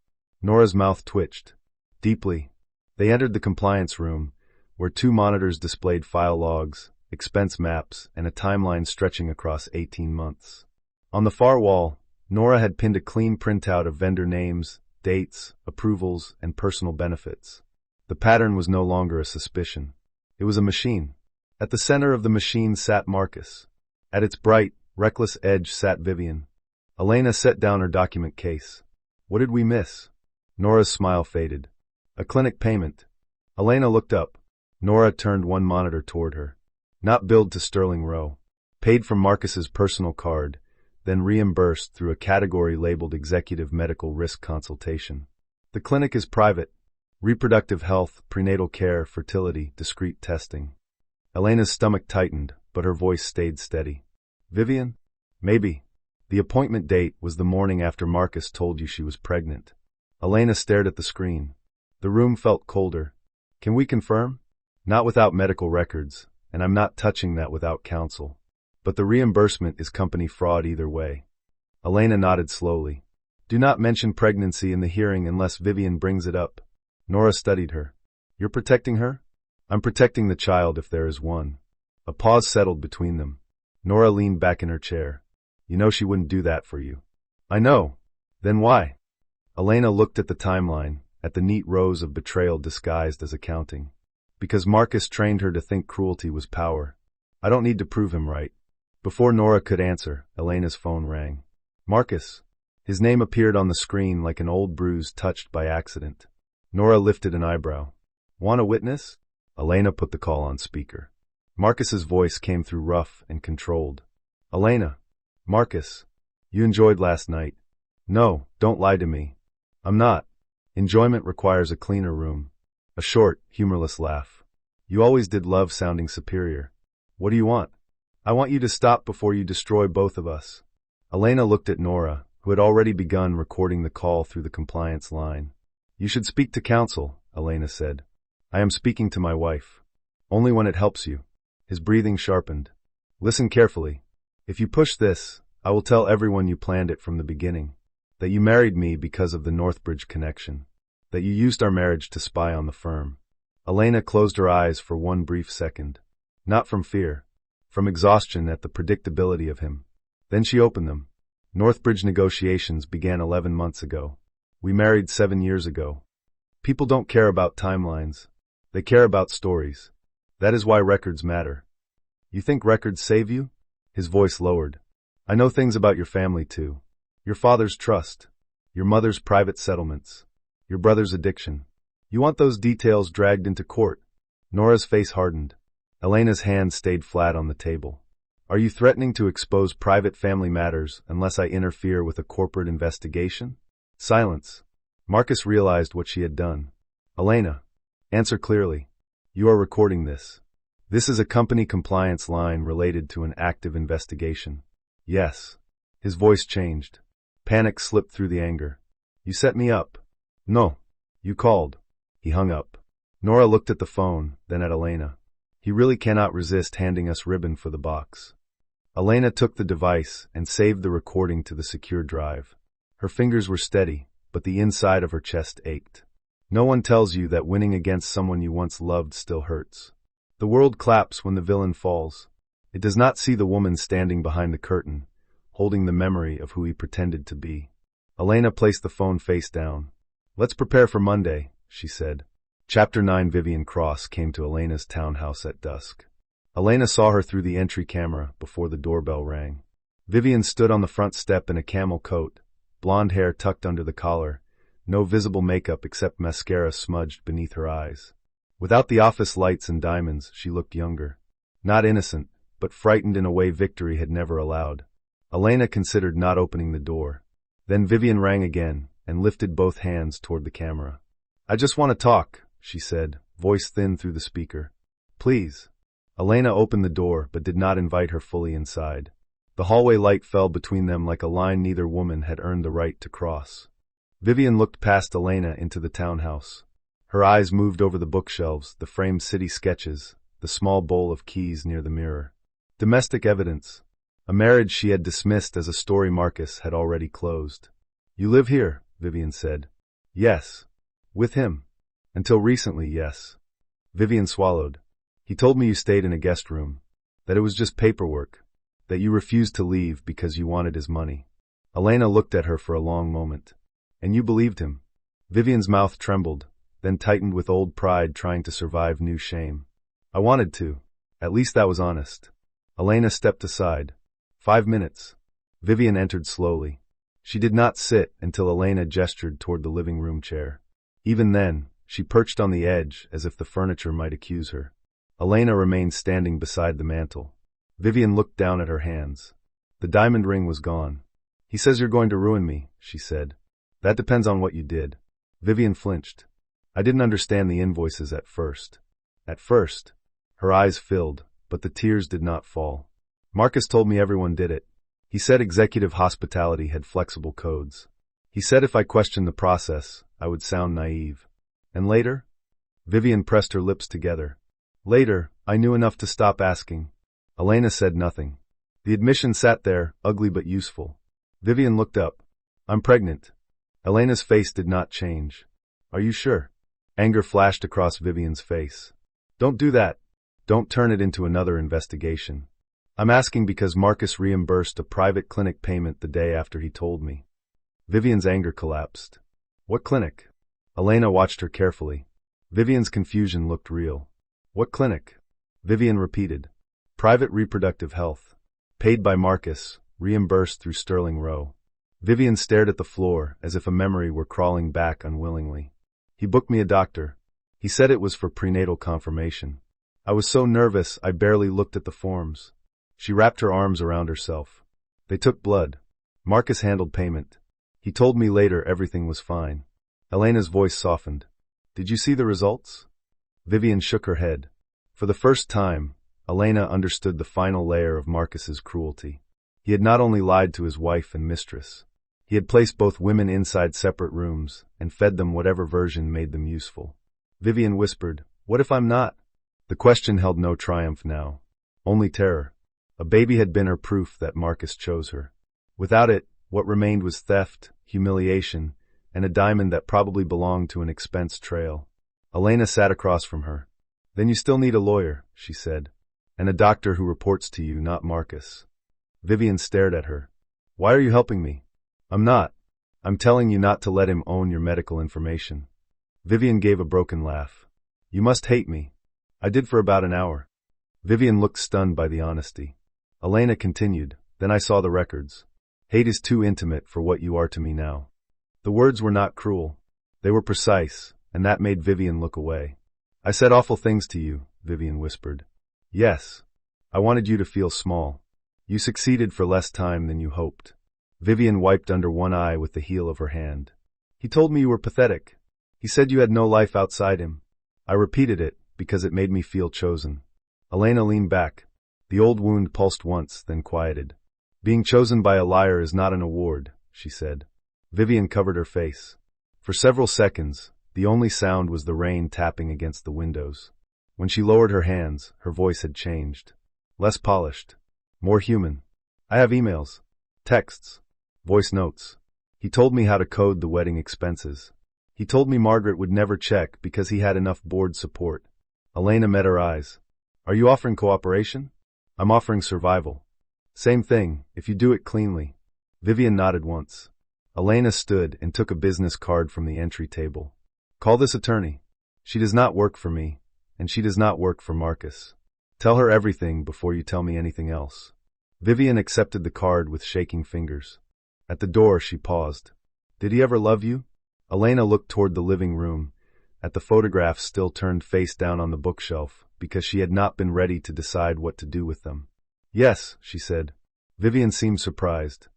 Nora's mouth twitched. Deeply. They entered the compliance room, where 2 monitors displayed file logs, expense maps, and a timeline stretching across 18 months. On the far wall, Nora had pinned a clean printout of vendor names, dates, approvals, and personal benefits. The pattern was no longer a suspicion. It was a machine. At the center of the machine sat Marcus. At its bright, reckless edge sat Vivian. Elena set down her document case. What did we miss? Nora's smile faded. A clinic payment. Elena looked up. Nora turned one monitor toward her. Not billed to Sterling Row. Paid from Marcus's personal card, then reimbursed through a category labeled Executive Medical Risk Consultation. The clinic is private. Reproductive health, prenatal care, fertility, discreet testing. Elena's stomach tightened, but her voice stayed steady. Vivian? Maybe. The appointment date was the morning after Marcus told you she was pregnant. Elena stared at the screen. The room felt colder. Can we confirm? Not without medical records, and I'm not touching that without counsel. But the reimbursement is company fraud either way. Elena nodded slowly. Do not mention pregnancy in the hearing unless Vivian brings it up. Nora studied her. You're protecting her? I'm protecting the child if there is one. A pause settled between them. Nora leaned back in her chair. You know she wouldn't do that for you. I know. Then why? Elena looked at the timeline, at the neat rows of betrayal disguised as accounting. Because Marcus trained her to think cruelty was power. I don't need to prove him right. Before Nora could answer, Elena's phone rang. Marcus. His name appeared on the screen like an old bruise touched by accident. Nora lifted an eyebrow. Want a witness? Elena put the call on speaker. Marcus's voice came through rough and controlled. Elena. Marcus. You enjoyed last night. No, don't lie to me. I'm not. Enjoyment requires a cleaner room. A short, humorless laugh. You always did love sounding superior. What do you want? I want you to stop before you destroy both of us. Elena looked at Nora, who had already begun recording the call through the compliance line. You should speak to counsel, Elena said. I am speaking to my wife. Only when it helps you. His breathing sharpened. Listen carefully. If you push this, I will tell everyone you planned it from the beginning. That you married me because of the Northbridge connection. That you used our marriage to spy on the firm. Elena closed her eyes for one brief second. Not from fear. From exhaustion at the predictability of him. Then she opened them. Northbridge negotiations began 11 months ago. We married 7 years ago. People don't care about timelines. They care about stories. That is why records matter. You think records save you? His voice lowered. I know things about your family too. Your father's trust. Your mother's private settlements. Your brother's addiction. You want those details dragged into court. Nora's face hardened. Elena's hand stayed flat on the table. Are you threatening to expose private family matters unless I interfere with a corporate investigation? Silence. Marcus realized what she had done. Elena. Answer clearly. You are recording this. This is a company compliance line related to an active investigation. Yes. His voice changed. Panic slipped through the anger. You set me up. No. You called. He hung up. Nora looked at the phone, then at Elena. He really cannot resist handing us ribbon for the box. Elena took the device and saved the recording to the secure drive. Her fingers were steady, but the inside of her chest ached. No one tells you that winning against someone you once loved still hurts. The world claps when the villain falls. It does not see the woman standing behind the curtain, holding the memory of who he pretended to be. Elena placed the phone face down. Let's prepare for Monday, she said. Chapter 9. Vivian Cross came to Elena's townhouse at dusk. Elena saw her through the entry camera before the doorbell rang. Vivian stood on the front step in a camel coat, blonde hair tucked under the collar, no visible makeup except mascara smudged beneath her eyes. Without the office lights and diamonds, she looked younger. Not innocent, but frightened in a way victory had never allowed. Elena considered not opening the door. Then Vivian rang again, and lifted both hands toward the camera. "I just want to talk," she said, voice thin through the speaker. "Please." Elena opened the door but did not invite her fully inside. The hallway light fell between them like a line neither woman had earned the right to cross. Vivian looked past Elena into the townhouse. Her eyes moved over the bookshelves, the framed city sketches, the small bowl of keys near the mirror. Domestic evidence. A marriage she had dismissed as a story Marcus had already closed. "You live here," Vivian said. "Yes." "With him?" "Until recently, yes." Vivian swallowed. "He told me you stayed in a guest room. That it was just paperwork. That you refused to leave because you wanted his money." Elena looked at her for a long moment. "And you believed him?" Vivian's mouth trembled, then tightened with old pride trying to survive new shame. "I wanted to. At least that was honest." Elena stepped aside. 5 minutes. Vivian entered slowly. She did not sit until Elena gestured toward the living room chair. Even then, she perched on the edge as if the furniture might accuse her. Elena remained standing beside the mantel. Vivian looked down at her hands. The diamond ring was gone. "He says you're going to ruin me," she said. "That depends on what you did." Vivian flinched. "I didn't understand the invoices at first." At first. Her eyes filled, but the tears did not fall. "Marcus told me everyone did it. He said executive hospitality had flexible codes. He said if I questioned the process, I would sound naive." "And later?" Vivian pressed her lips together. "Later, I knew enough to stop asking." Elena said nothing. The admission sat there, ugly but useful. Vivian looked up. "I'm pregnant." Elena's face did not change. "Are you sure?" Anger flashed across Vivian's face. "Don't do that. Don't turn it into another investigation. I'm asking because Marcus reimbursed a private clinic payment the day after he told me." Vivian's anger collapsed. "What clinic?" Elena watched her carefully. Vivian's confusion looked real. "What clinic?" Vivian repeated. "Private reproductive health. Paid by Marcus, reimbursed through Sterling Row." Vivian stared at the floor as if a memory were crawling back unwillingly. "He booked me a doctor. He said it was for prenatal confirmation. I was so nervous I barely looked at the forms." She wrapped her arms around herself. "They took blood. Marcus handled payment. He told me later everything was fine." Elena's voice softened. "Did you see the results?" Vivian shook her head. For the first time, Elena understood the final layer of Marcus's cruelty. He had not only lied to his wife and mistress. He had placed both women inside separate rooms and fed them whatever version made them useful. Vivian whispered, "What if I'm not?" The question held no triumph now. Only terror. A baby had been her proof that Marcus chose her. Without it, what remained was theft, humiliation, and a diamond that probably belonged to an expense trail. Elena sat across from her. "Then you still need a lawyer," she said. "And a doctor who reports to you, not Marcus." Vivian stared at her. "Why are you helping me?" "I'm not. I'm telling you not to let him own your medical information." Vivian gave a broken laugh. "You must hate me." "I did for about an hour." Vivian looked stunned by the honesty. Elena continued, "Then I saw the records. Hate is too intimate for what you are to me now." The words were not cruel. They were precise, and that made Vivian look away. "I said awful things to you," Vivian whispered. "Yes. I wanted you to feel small. You succeeded for less time than you hoped." Vivian wiped under one eye with the heel of her hand. "He told me you were pathetic. He said you had no life outside him." I repeated it because it made me feel chosen. Elena leaned back. The old wound pulsed once, then quieted. "Being chosen by a liar is not an award," she said. Vivian covered her face. For several seconds, the only sound was the rain tapping against the windows. When she lowered her hands, her voice had changed. Less polished. More human. "I have emails. Texts. Voice notes. He told me how to code the wedding expenses. He told me Margaret would never check because he had enough board support." Elena met her eyes. "Are you offering cooperation?" "I'm offering survival." "Same thing, if you do it cleanly." Vivian nodded once. Elena stood and took a business card from the entry table. "Call this attorney. She does not work for me, and she does not work for Marcus. Tell her everything before you tell me anything else." Vivian accepted the card with shaking fingers. At the door, she paused. "Did he ever love you?" Elena looked toward the living room, at the photographs still turned face down on the bookshelf, because she had not been ready to decide what to do with them. "Yes," she said. Vivian seemed surprised.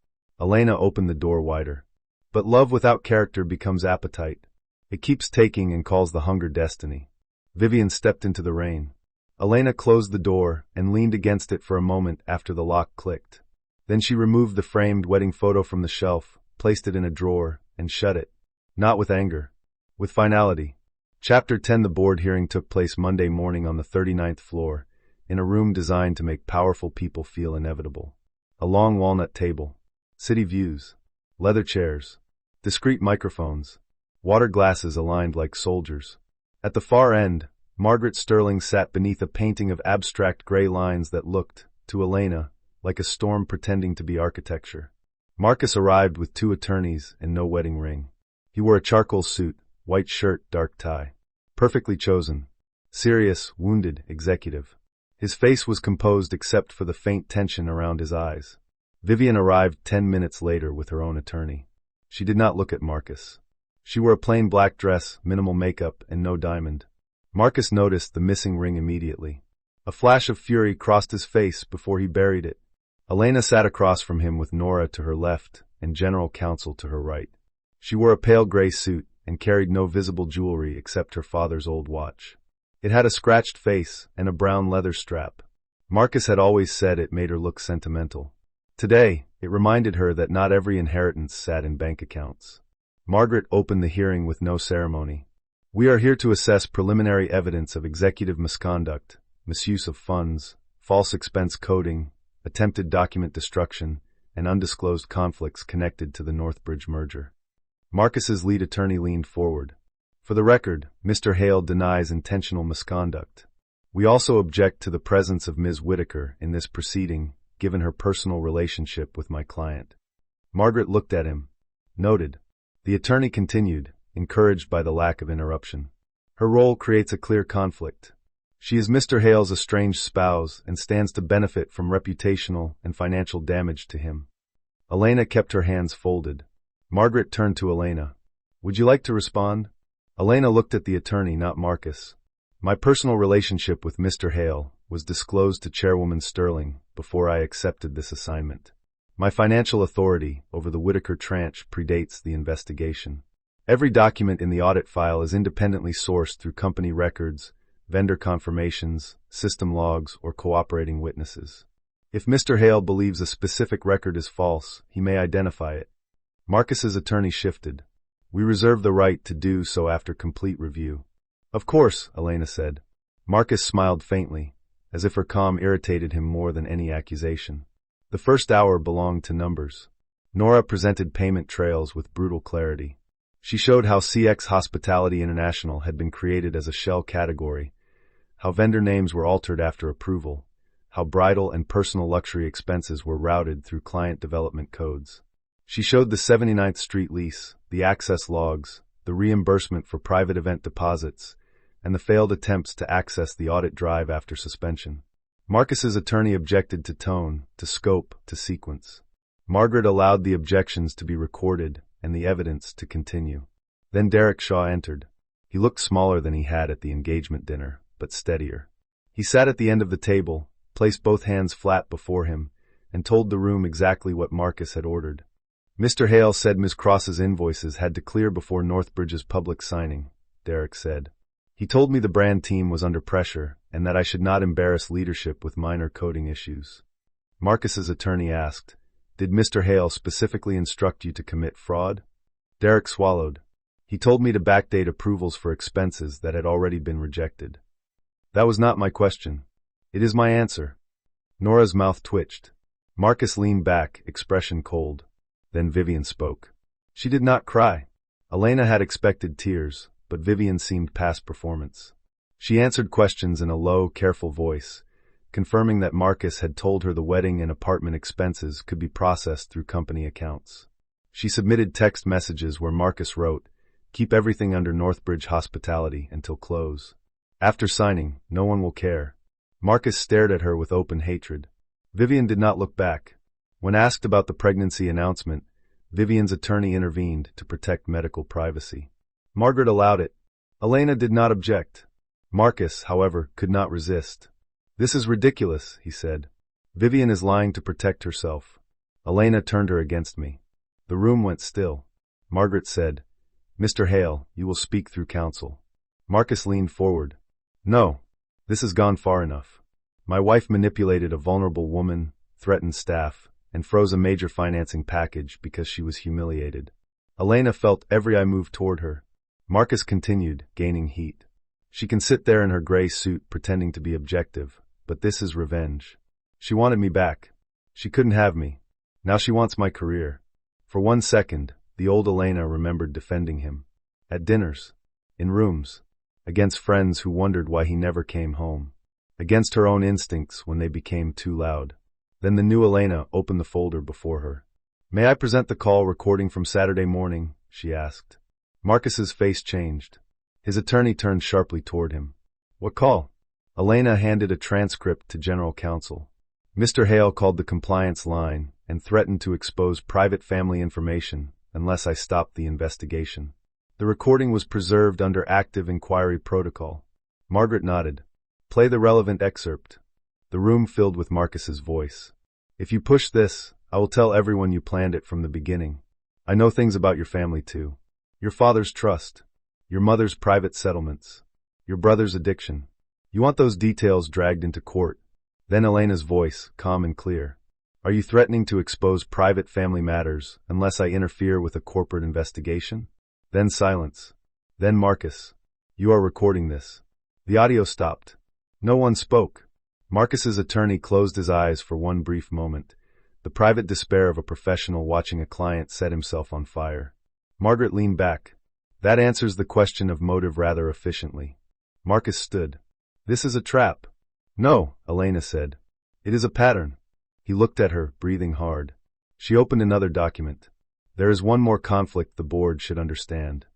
Elena opened the door wider. But love without character becomes appetite. It keeps taking and calls the hunger destiny. Vivian stepped into the rain. Elena closed the door and leaned against it for a moment after the lock clicked. Then she removed the framed wedding photo from the shelf, placed it in a drawer, and shut it. Not with anger. With finality. Chapter 10. The board hearing took place Monday morning on the 39th floor, in a room designed to make powerful people feel inevitable. A long walnut table. City views. Leather chairs. Discreet microphones. Water glasses aligned like soldiers. At the far end, Margaret Sterling sat beneath a painting of abstract gray lines that looked, to Elena, like a storm pretending to be architecture. Marcus arrived with 2 attorneys and no wedding ring. He wore a charcoal suit, white shirt, dark tie. Perfectly chosen. Serious, wounded, executive. His face was composed except for the faint tension around his eyes. Vivian arrived 10 minutes later with her own attorney. She did not look at Marcus. She wore a plain black dress, minimal makeup, and no diamond. Marcus noticed the missing ring immediately. A flash of fury crossed his face before he buried it. Elena sat across from him with Nora to her left and general counsel to her right. She wore a pale gray suit and carried no visible jewelry except her father's old watch. It had a scratched face and a brown leather strap. Marcus had always said it made her look sentimental. Today, it reminded her that not every inheritance sat in bank accounts. Margaret opened the hearing with no ceremony. We are here to assess preliminary evidence of executive misconduct, misuse of funds, false expense coding, attempted document destruction, and undisclosed conflicts connected to the Northbridge merger. Marcus's lead attorney leaned forward. For the record, Mr. Hale denies intentional misconduct. We also object to the presence of Ms. Whitaker in this proceeding, given her personal relationship with my client. Margaret looked at him. Noted. The attorney continued, encouraged by the lack of interruption. Her role creates a clear conflict. She is Mr. Hale's estranged spouse and stands to benefit from reputational and financial damage to him. Elena kept her hands folded. Margaret turned to Elena. Would you like to respond? Elena looked at the attorney, not Marcus. My personal relationship with Mr. Hale was disclosed to Chairwoman Sterling before I accepted this assignment. My financial authority over the Whitaker tranche predates the investigation. Every document in the audit file is independently sourced through company records, vendor confirmations, system logs, or cooperating witnesses. If Mr. Hale believes a specific record is false, he may identify it. Marcus's attorney shifted. We reserve the right to do so after complete review. Of course, Elena said. Marcus smiled faintly, as if her calm irritated him more than any accusation. The first hour belonged to numbers. Nora presented payment trails with brutal clarity. She showed how CX Hospitality International had been created as a shell category, how vendor names were altered after approval, how bridal and personal luxury expenses were routed through client development codes. She showed the 79th Street lease, the access logs, the reimbursement for private event deposits, and the failed attempts to access the audit drive after suspension. Marcus's attorney objected to tone, to scope, to sequence. Margaret allowed the objections to be recorded and the evidence to continue. Then Derek Shaw entered. He looked smaller than he had at the engagement dinner, but steadier. He sat at the end of the table, placed both hands flat before him, and told the room exactly what Marcus had ordered. Mr. Hale said Ms. Cross's invoices had to clear before Northbridge's public signing, Derek said. He told me the brand team was under pressure and that I should not embarrass leadership with minor coding issues. Marcus's attorney asked, Did Mr. Hale specifically instruct you to commit fraud? Derek swallowed. He told me to backdate approvals for expenses that had already been rejected. That was not my question. It is my answer. Nora's mouth twitched. Marcus leaned back, expression cold. Then Vivian spoke. She did not cry. Elena had expected tears, but Vivian seemed past performance. She answered questions in a low, careful voice, confirming that Marcus had told her the wedding and apartment expenses could be processed through company accounts. She submitted text messages where Marcus wrote, Keep everything under Northbridge Hospitality until close. After signing, no one will care. Marcus stared at her with open hatred. Vivian did not look back. When asked about the pregnancy announcement, Vivian's attorney intervened to protect medical privacy. Margaret allowed it. Elena did not object. Marcus, however, could not resist. This is ridiculous, he said. Vivian is lying to protect herself. Elena turned her against me. The room went still. Margaret said, "Mr. Hale, you will speak through counsel." Marcus leaned forward. "No, this has gone far enough. My wife manipulated a vulnerable woman, threatened staff, and froze a major financing package because she was humiliated." Elena felt every eye move toward her. Marcus continued, gaining heat. "She can sit there in her gray suit pretending to be objective, but this is revenge. She wanted me back. She couldn't have me. Now she wants my career." For 1 second, the old Elena remembered defending him. At dinners. In rooms. Against friends who wondered why he never came home. Against her own instincts when they became too loud. Then the new Elena opened the folder before her. "May I present the call recording from Saturday morning?" she asked. Marcus's face changed. His attorney turned sharply toward him. "What call?" Elena handed a transcript to General Counsel. Mr. Hale called the compliance line and threatened to expose private family information unless I stopped the investigation. The recording was preserved under active inquiry protocol. Margaret nodded. "Play the relevant excerpt." The room filled with Marcus's voice. "If you push this, I will tell everyone you planned it from the beginning. I know things about your family too. Your father's trust. Your mother's private settlements. Your brother's addiction. You want those details dragged into court." Then Elena's voice, calm and clear. "Are you threatening to expose private family matters unless I interfere with a corporate investigation?" Then silence. Then Marcus. "You are recording this." The audio stopped. No one spoke. Marcus's attorney closed his eyes for one brief moment, the private despair of a professional watching a client set himself on fire. Margaret leaned back. "That answers the question of motive rather efficiently." Marcus stood. "This is a trap." "No," Elena said. "It is a pattern." He looked at her, breathing hard. She opened another document. "There is one more conflict the board should understand.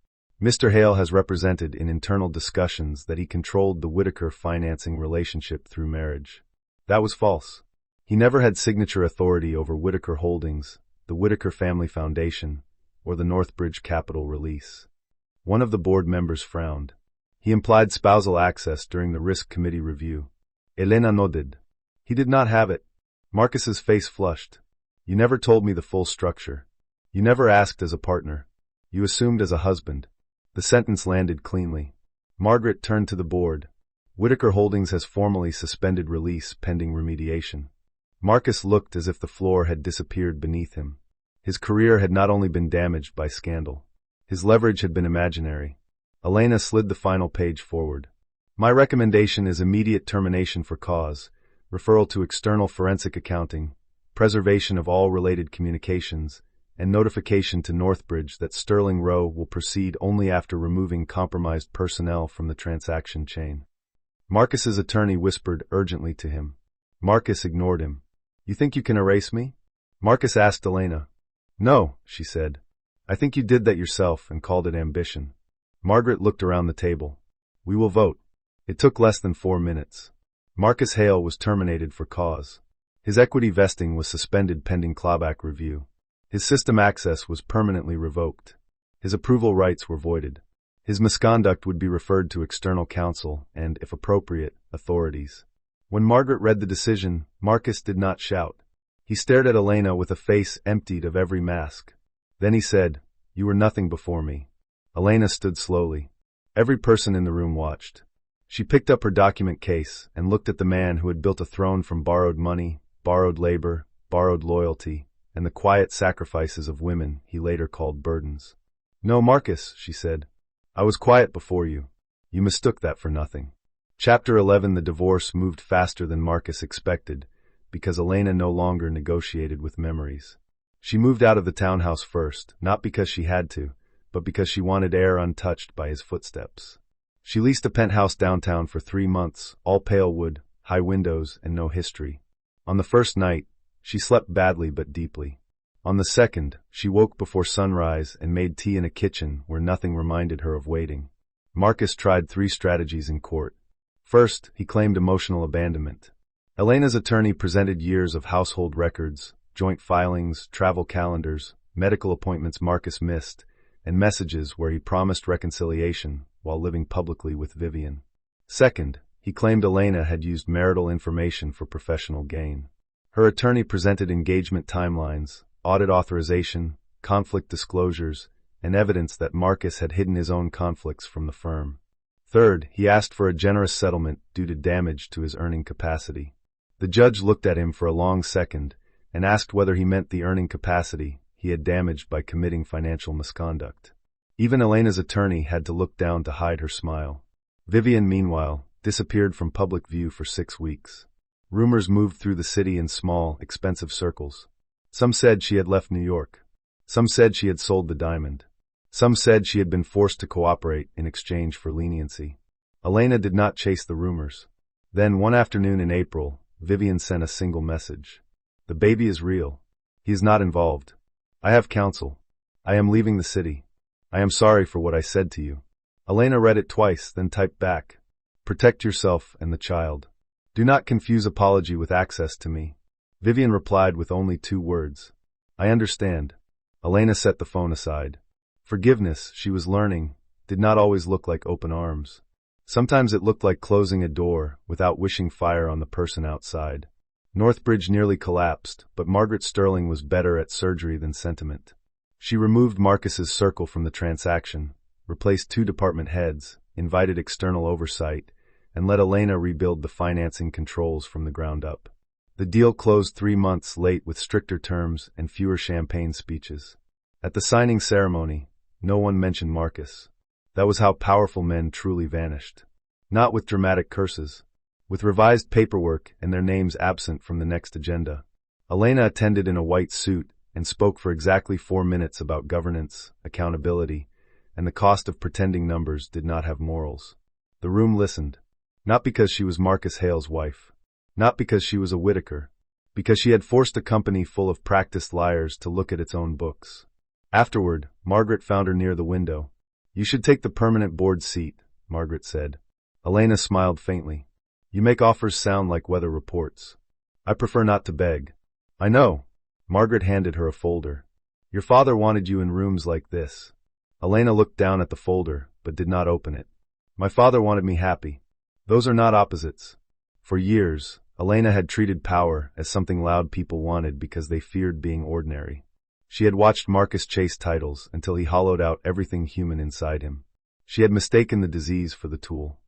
Mr. Hale has represented in internal discussions that he controlled the Whitaker financing relationship through marriage. That was false. He never had signature authority over Whitaker Holdings, the Whitaker Family Foundation, or the Northbridge Capital Release." One of the board members frowned. "He implied spousal access during the risk committee review." Elena nodded. "He did not have it." Marcus's face flushed. "You never told me the full structure. You never asked as a partner. You assumed as a husband." The sentence landed cleanly. Margaret turned to the board. "Whitaker Holdings has formally suspended release pending remediation." Marcus looked as if the floor had disappeared beneath him. His career had not only been damaged by scandal. His leverage had been imaginary. Elena slid the final page forward. "My recommendation is immediate termination for cause, referral to external forensic accounting, preservation of all related communications, and notification to Northbridge that Sterling Rowe will proceed only after removing compromised personnel from the transaction chain." Marcus's attorney whispered urgently to him. Marcus ignored him. "You think you can erase me?" Marcus asked Elena. "No," she said. "I think you did that yourself and called it ambition." Margaret looked around the table. "We will vote." It took less than 4 minutes. Marcus Hale was terminated for cause. His equity vesting was suspended pending clawback review. His system access was permanently revoked. His approval rights were voided. His misconduct would be referred to external counsel and, if appropriate, authorities. When Margaret read the decision, Marcus did not shout. He stared at Elena with a face emptied of every mask. Then he said, "You were nothing before me." Elena stood slowly. Every person in the room watched. She picked up her document case and looked at the man who had built a throne from borrowed money, borrowed labor, borrowed loyalty, and the quiet sacrifices of women he later called burdens. "No, Marcus," she said. "I was quiet before you. You mistook that for nothing." Chapter 11. The divorce moved faster than Marcus expected, because Elena no longer negotiated with memories. She moved out of the townhouse first, not because she had to, but because she wanted air untouched by his footsteps. She leased a penthouse downtown for 3 months, all pale wood, high windows, and no history. On the first night, she slept badly but deeply. On the second, she woke before sunrise and made tea in a kitchen where nothing reminded her of waiting. Marcus tried 3 strategies in court. First, he claimed emotional abandonment. Elena's attorney presented years of household records, joint filings, travel calendars, medical appointments Marcus missed, and messages where he promised reconciliation while living publicly with Vivian. Second, he claimed Elena had used marital information for professional gain. Her attorney presented engagement timelines, audit authorization, conflict disclosures, and evidence that Marcus had hidden his own conflicts from the firm. Third, he asked for a generous settlement due to damage to his earning capacity. The judge looked at him for a long second and asked whether he meant the earning capacity he had damaged by committing financial misconduct. Even Elena's attorney had to look down to hide her smile. Vivian, meanwhile, disappeared from public view for 6 weeks. Rumors moved through the city in small, expensive circles. Some said she had left New York. Some said she had sold the diamond. Some said she had been forced to cooperate in exchange for leniency. Elena did not chase the rumors. Then, one afternoon in April, Vivian sent a single message. "The baby is real. He is not involved. I have counsel. I am leaving the city. I am sorry for what I said to you." Elena read it twice, then typed back, "Protect yourself and the child. Do not confuse apology with access to me." Vivian replied with only 2 words. "I understand." Elena set the phone aside. Forgiveness, she was learning, did not always look like open arms. Sometimes it looked like closing a door without wishing fire on the person outside. Northbridge nearly collapsed, but Margaret Sterling was better at surgery than sentiment. She removed Marcus's circle from the transaction, replaced 2 department heads, invited external oversight, and let Elena rebuild the financing controls from the ground up. The deal closed 3 months late with stricter terms and fewer champagne speeches. At the signing ceremony, no one mentioned Marcus. That was how powerful men truly vanished. Not with dramatic curses, with revised paperwork and their names absent from the next agenda. Elena attended in a white suit and spoke for exactly 4 minutes about governance, accountability, and the cost of pretending numbers did not have morals. The room listened. Not because she was Marcus Hale's wife. Not because she was a Whitaker. Because she had forced a company full of practiced liars to look at its own books. Afterward, Margaret found her near the window. "You should take the permanent board seat," Margaret said. Elena smiled faintly. "You make offers sound like weather reports. I prefer not to beg." "I know." Margaret handed her a folder. "Your father wanted you in rooms like this." Elena looked down at the folder, but did not open it. "My father wanted me happy. Those are not opposites." For years, Elena had treated power as something loud people wanted because they feared being ordinary. She had watched Marcus chase titles until he hollowed out everything human inside him. She had mistaken the disease for the tool.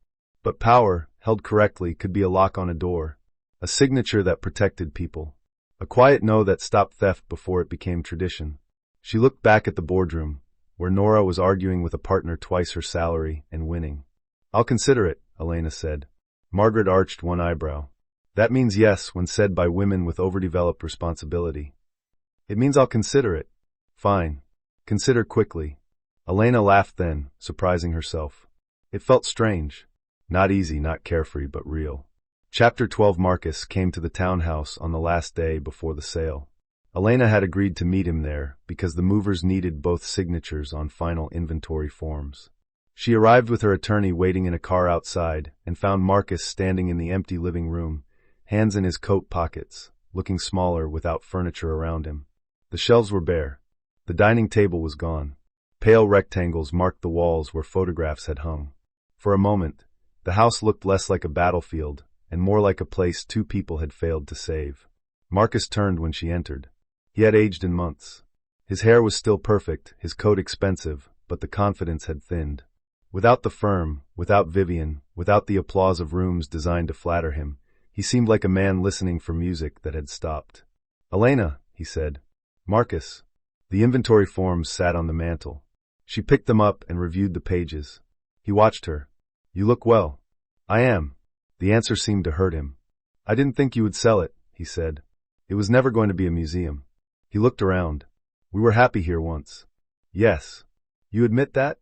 But power, held correctly, could be a lock on a door, a signature that protected people, a quiet no that stopped theft before it became tradition. She looked back at the boardroom, where Nora was arguing with a partner twice her salary and winning. "I'll consider it," Elena said. Margaret arched one eyebrow. That means yes when said by women with overdeveloped responsibility. "It means I'll consider it." "Fine. Consider quickly." Elena laughed then, surprising herself. It felt strange. Not easy, not carefree, but real. Chapter 12. Marcus came to the townhouse on the last day before the sale. Elena had agreed to meet him there because the movers needed both signatures on final inventory forms. She arrived with her attorney waiting in a car outside and found Marcus standing in the empty living room, hands in his coat pockets, looking smaller without furniture around him. The shelves were bare. The dining table was gone. Pale rectangles marked the walls where photographs had hung. For a moment, the house looked less like a battlefield and more like a place 2 people had failed to save. Marcus turned when she entered. He had aged in months. His hair was still perfect, his coat expensive, but the confidence had thinned. Without the firm, without Vivian, without the applause of rooms designed to flatter him, he seemed like a man listening for music that had stopped. "Elena," he said. "Marcus." The inventory forms sat on the mantel. She picked them up and reviewed the pages. He watched her. "You look well." "I am." The answer seemed to hurt him. "I didn't think you would sell it," he said. "It was never going to be a museum." He looked around. "We were happy here once." "Yes." "You admit that?"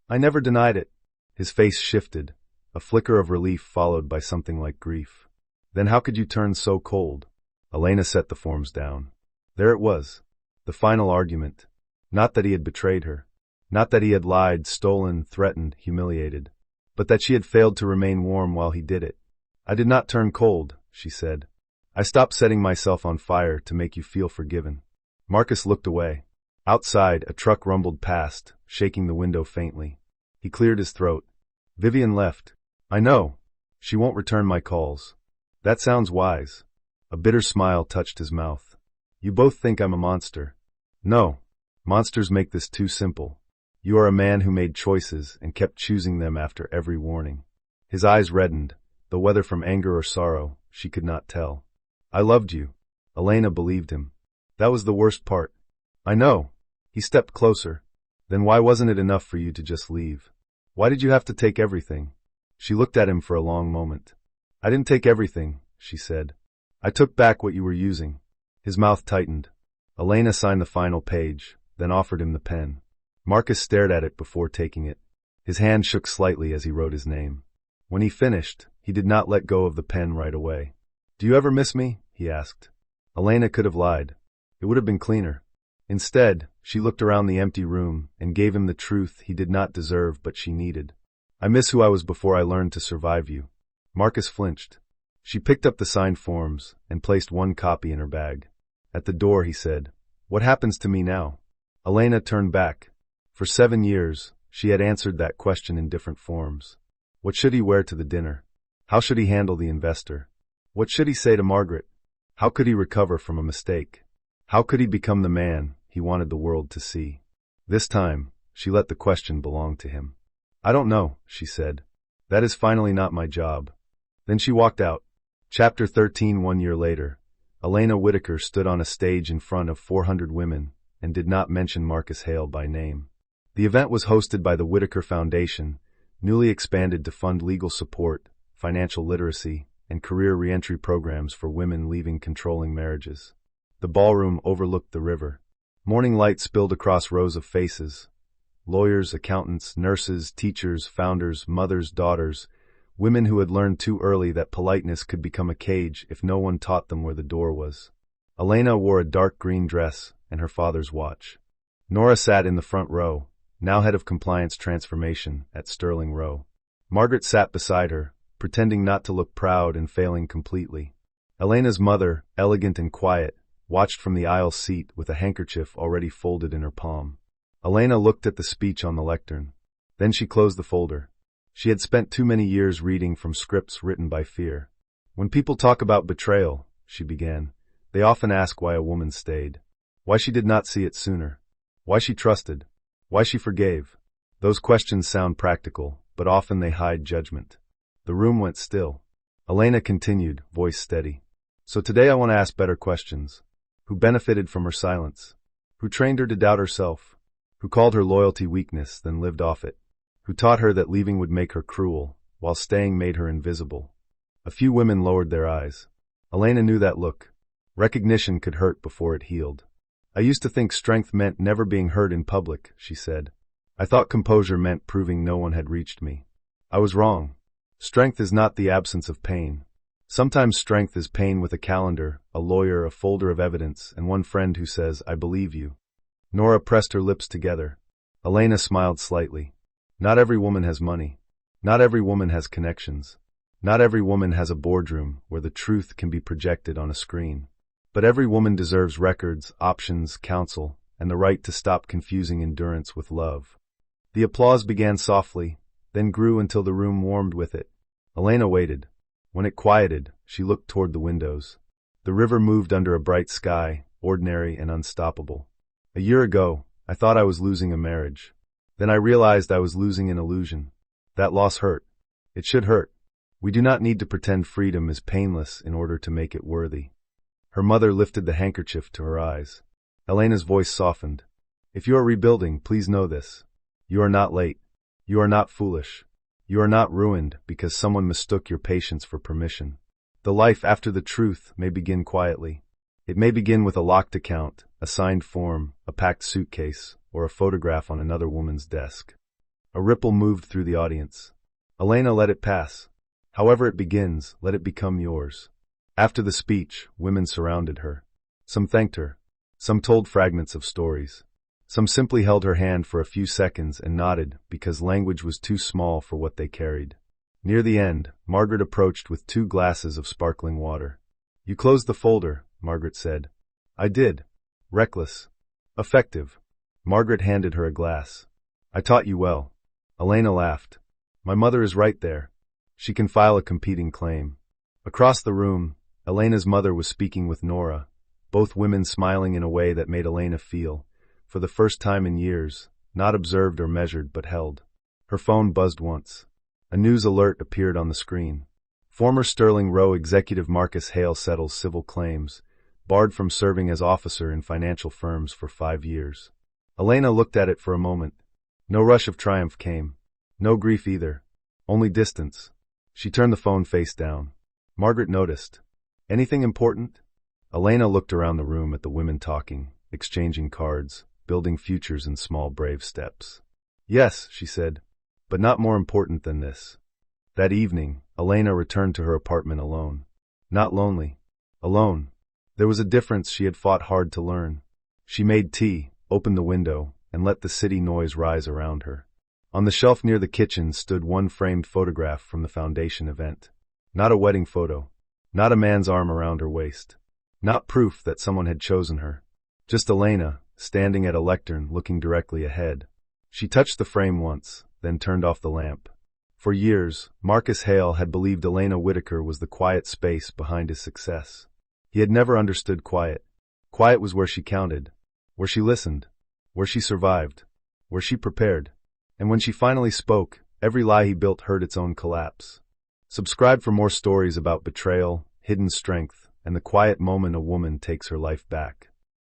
"I never denied it." His face shifted, a flicker of relief followed by something like grief. "Then how could you turn so cold?" Elena set the forms down. There it was. The final argument. Not that he had betrayed her. Not that he had lied, stolen, threatened, humiliated. But that she had failed to remain warm while he did it. "I did not turn cold," she said. "I stopped setting myself on fire to make you feel forgiven." Marcus looked away. Outside, a truck rumbled past, shaking the window faintly. He cleared his throat. "Vivian left." "I know. She won't return my calls." "That sounds wise." A bitter smile touched his mouth. "You both think I'm a monster." "No. Monsters make this too simple." You are a man who made choices and kept choosing them after every warning. His eyes reddened, though whether from anger or sorrow, she could not tell. I loved you. Elena believed him. That was the worst part. I know. He stepped closer. Then why wasn't it enough for you to just leave? Why did you have to take everything? She looked at him for a long moment. I didn't take everything, she said. I took back what you were using. His mouth tightened. Elena signed the final page, then offered him the pen. Marcus stared at it before taking it. His hand shook slightly as he wrote his name. When he finished, he did not let go of the pen right away. Do you ever miss me? He asked. Elena could have lied. It would have been cleaner. Instead, she looked around the empty room and gave him the truth he did not deserve but she needed. I miss who I was before I learned to survive you. Marcus flinched. She picked up the signed forms and placed one copy in her bag. At the door, he said, What happens to me now? Elena turned back. For 7 years, she had answered that question in different forms. What should he wear to the dinner? How should he handle the investor? What should he say to Margaret? How could he recover from a mistake? How could he become the man he wanted the world to see? This time, she let the question belong to him. I don't know, she said. That is finally not my job. Then she walked out. Chapter 13. 1 year later, Elena Whitaker stood on a stage in front of 400 women and did not mention Marcus Hale by name. The event was hosted by the Whitaker Foundation, newly expanded to fund legal support, financial literacy, and career reentry programs for women leaving controlling marriages. The ballroom overlooked the river. Morning light spilled across rows of faces. Lawyers, accountants, nurses, teachers, founders, mothers, daughters, women who had learned too early that politeness could become a cage if no one taught them where the door was. Elena wore a dark green dress and her father's watch. Nora sat in the front row, now head of compliance transformation at Sterling Row. Margaret sat beside her, pretending not to look proud and failing completely. Elena's mother, elegant and quiet, watched from the aisle seat with a handkerchief already folded in her palm. Elena looked at the speech on the lectern. Then she closed the folder. She had spent too many years reading from scripts written by fear. When people talk about betrayal, she began, they often ask why a woman stayed. Why she did not see it sooner. Why she trusted. Why she forgave. Those questions sound practical, but often they hide judgment. The room went still. Elena continued, voice steady. So today I want to ask better questions. Who benefited from her silence? Who trained her to doubt herself? Who called her loyalty weakness, then lived off it? Who taught her that leaving would make her cruel, while staying made her invisible? A few women lowered their eyes. Elena knew that look. Recognition could hurt before it healed. I used to think strength meant never being hurt in public, she said. I thought composure meant proving no one had reached me. I was wrong. Strength is not the absence of pain. Sometimes strength is pain with a calendar, a lawyer, a folder of evidence, and one friend who says, I believe you. Nora pressed her lips together. Elena smiled slightly. Not every woman has money. Not every woman has connections. Not every woman has a boardroom where the truth can be projected on a screen. But every woman deserves records, options, counsel, and the right to stop confusing endurance with love. The applause began softly, then grew until the room warmed with it. Elena waited. When it quieted, she looked toward the windows. The river moved under a bright sky, ordinary and unstoppable. A year ago, I thought I was losing a marriage. Then I realized I was losing an illusion. That loss hurt. It should hurt. We do not need to pretend freedom is painless in order to make it worthy. Her mother lifted the handkerchief to her eyes. Elena's voice softened. If you are rebuilding, please know this. You are not late. You are not foolish. You are not ruined because someone mistook your patience for permission. The life after the truth may begin quietly. It may begin with a locked account, a signed form, a packed suitcase, or a photograph on another woman's desk. A ripple moved through the audience. Elena let it pass. However it begins, let it become yours. After the speech, women surrounded her. Some thanked her. Some told fragments of stories. Some simply held her hand for a few seconds and nodded because language was too small for what they carried. Near the end, Margaret approached with 2 glasses of sparkling water. You closed the folder, Margaret said. I did. Reckless. Effective. Margaret handed her a glass. I taught you well. Elena laughed. My mother is right there. She can file a competing claim. Across the room, Elena's mother was speaking with Nora, both women smiling in a way that made Elena feel, for the first time in years, not observed or measured but held. Her phone buzzed once. A news alert appeared on the screen. Former Sterling Row executive Marcus Hale settles civil claims, barred from serving as officer in financial firms for 5 years. Elena looked at it for a moment. No rush of triumph came. No grief either. Only distance. She turned the phone face down. Margaret noticed. Anything important? Elena looked around the room at the women talking, exchanging cards, building futures in small brave steps. Yes, she said, but not more important than this. That evening, Elena returned to her apartment alone. Not lonely. Alone. There was a difference she had fought hard to learn. She made tea, opened the window, and let the city noise rise around her. On the shelf near the kitchen stood one framed photograph from the foundation event. Not a wedding photo. Not a man's arm around her waist. Not proof that someone had chosen her. Just Elena, standing at a lectern looking directly ahead. She touched the frame once, then turned off the lamp. For years, Marcus Hale had believed Elena Whitaker was the quiet space behind his success. He had never understood quiet. Quiet was where she counted, where she listened, where she survived, where she prepared. And when she finally spoke, every lie he built heard its own collapse. Subscribe for more stories about betrayal, hidden strength, and the quiet moment a woman takes her life back.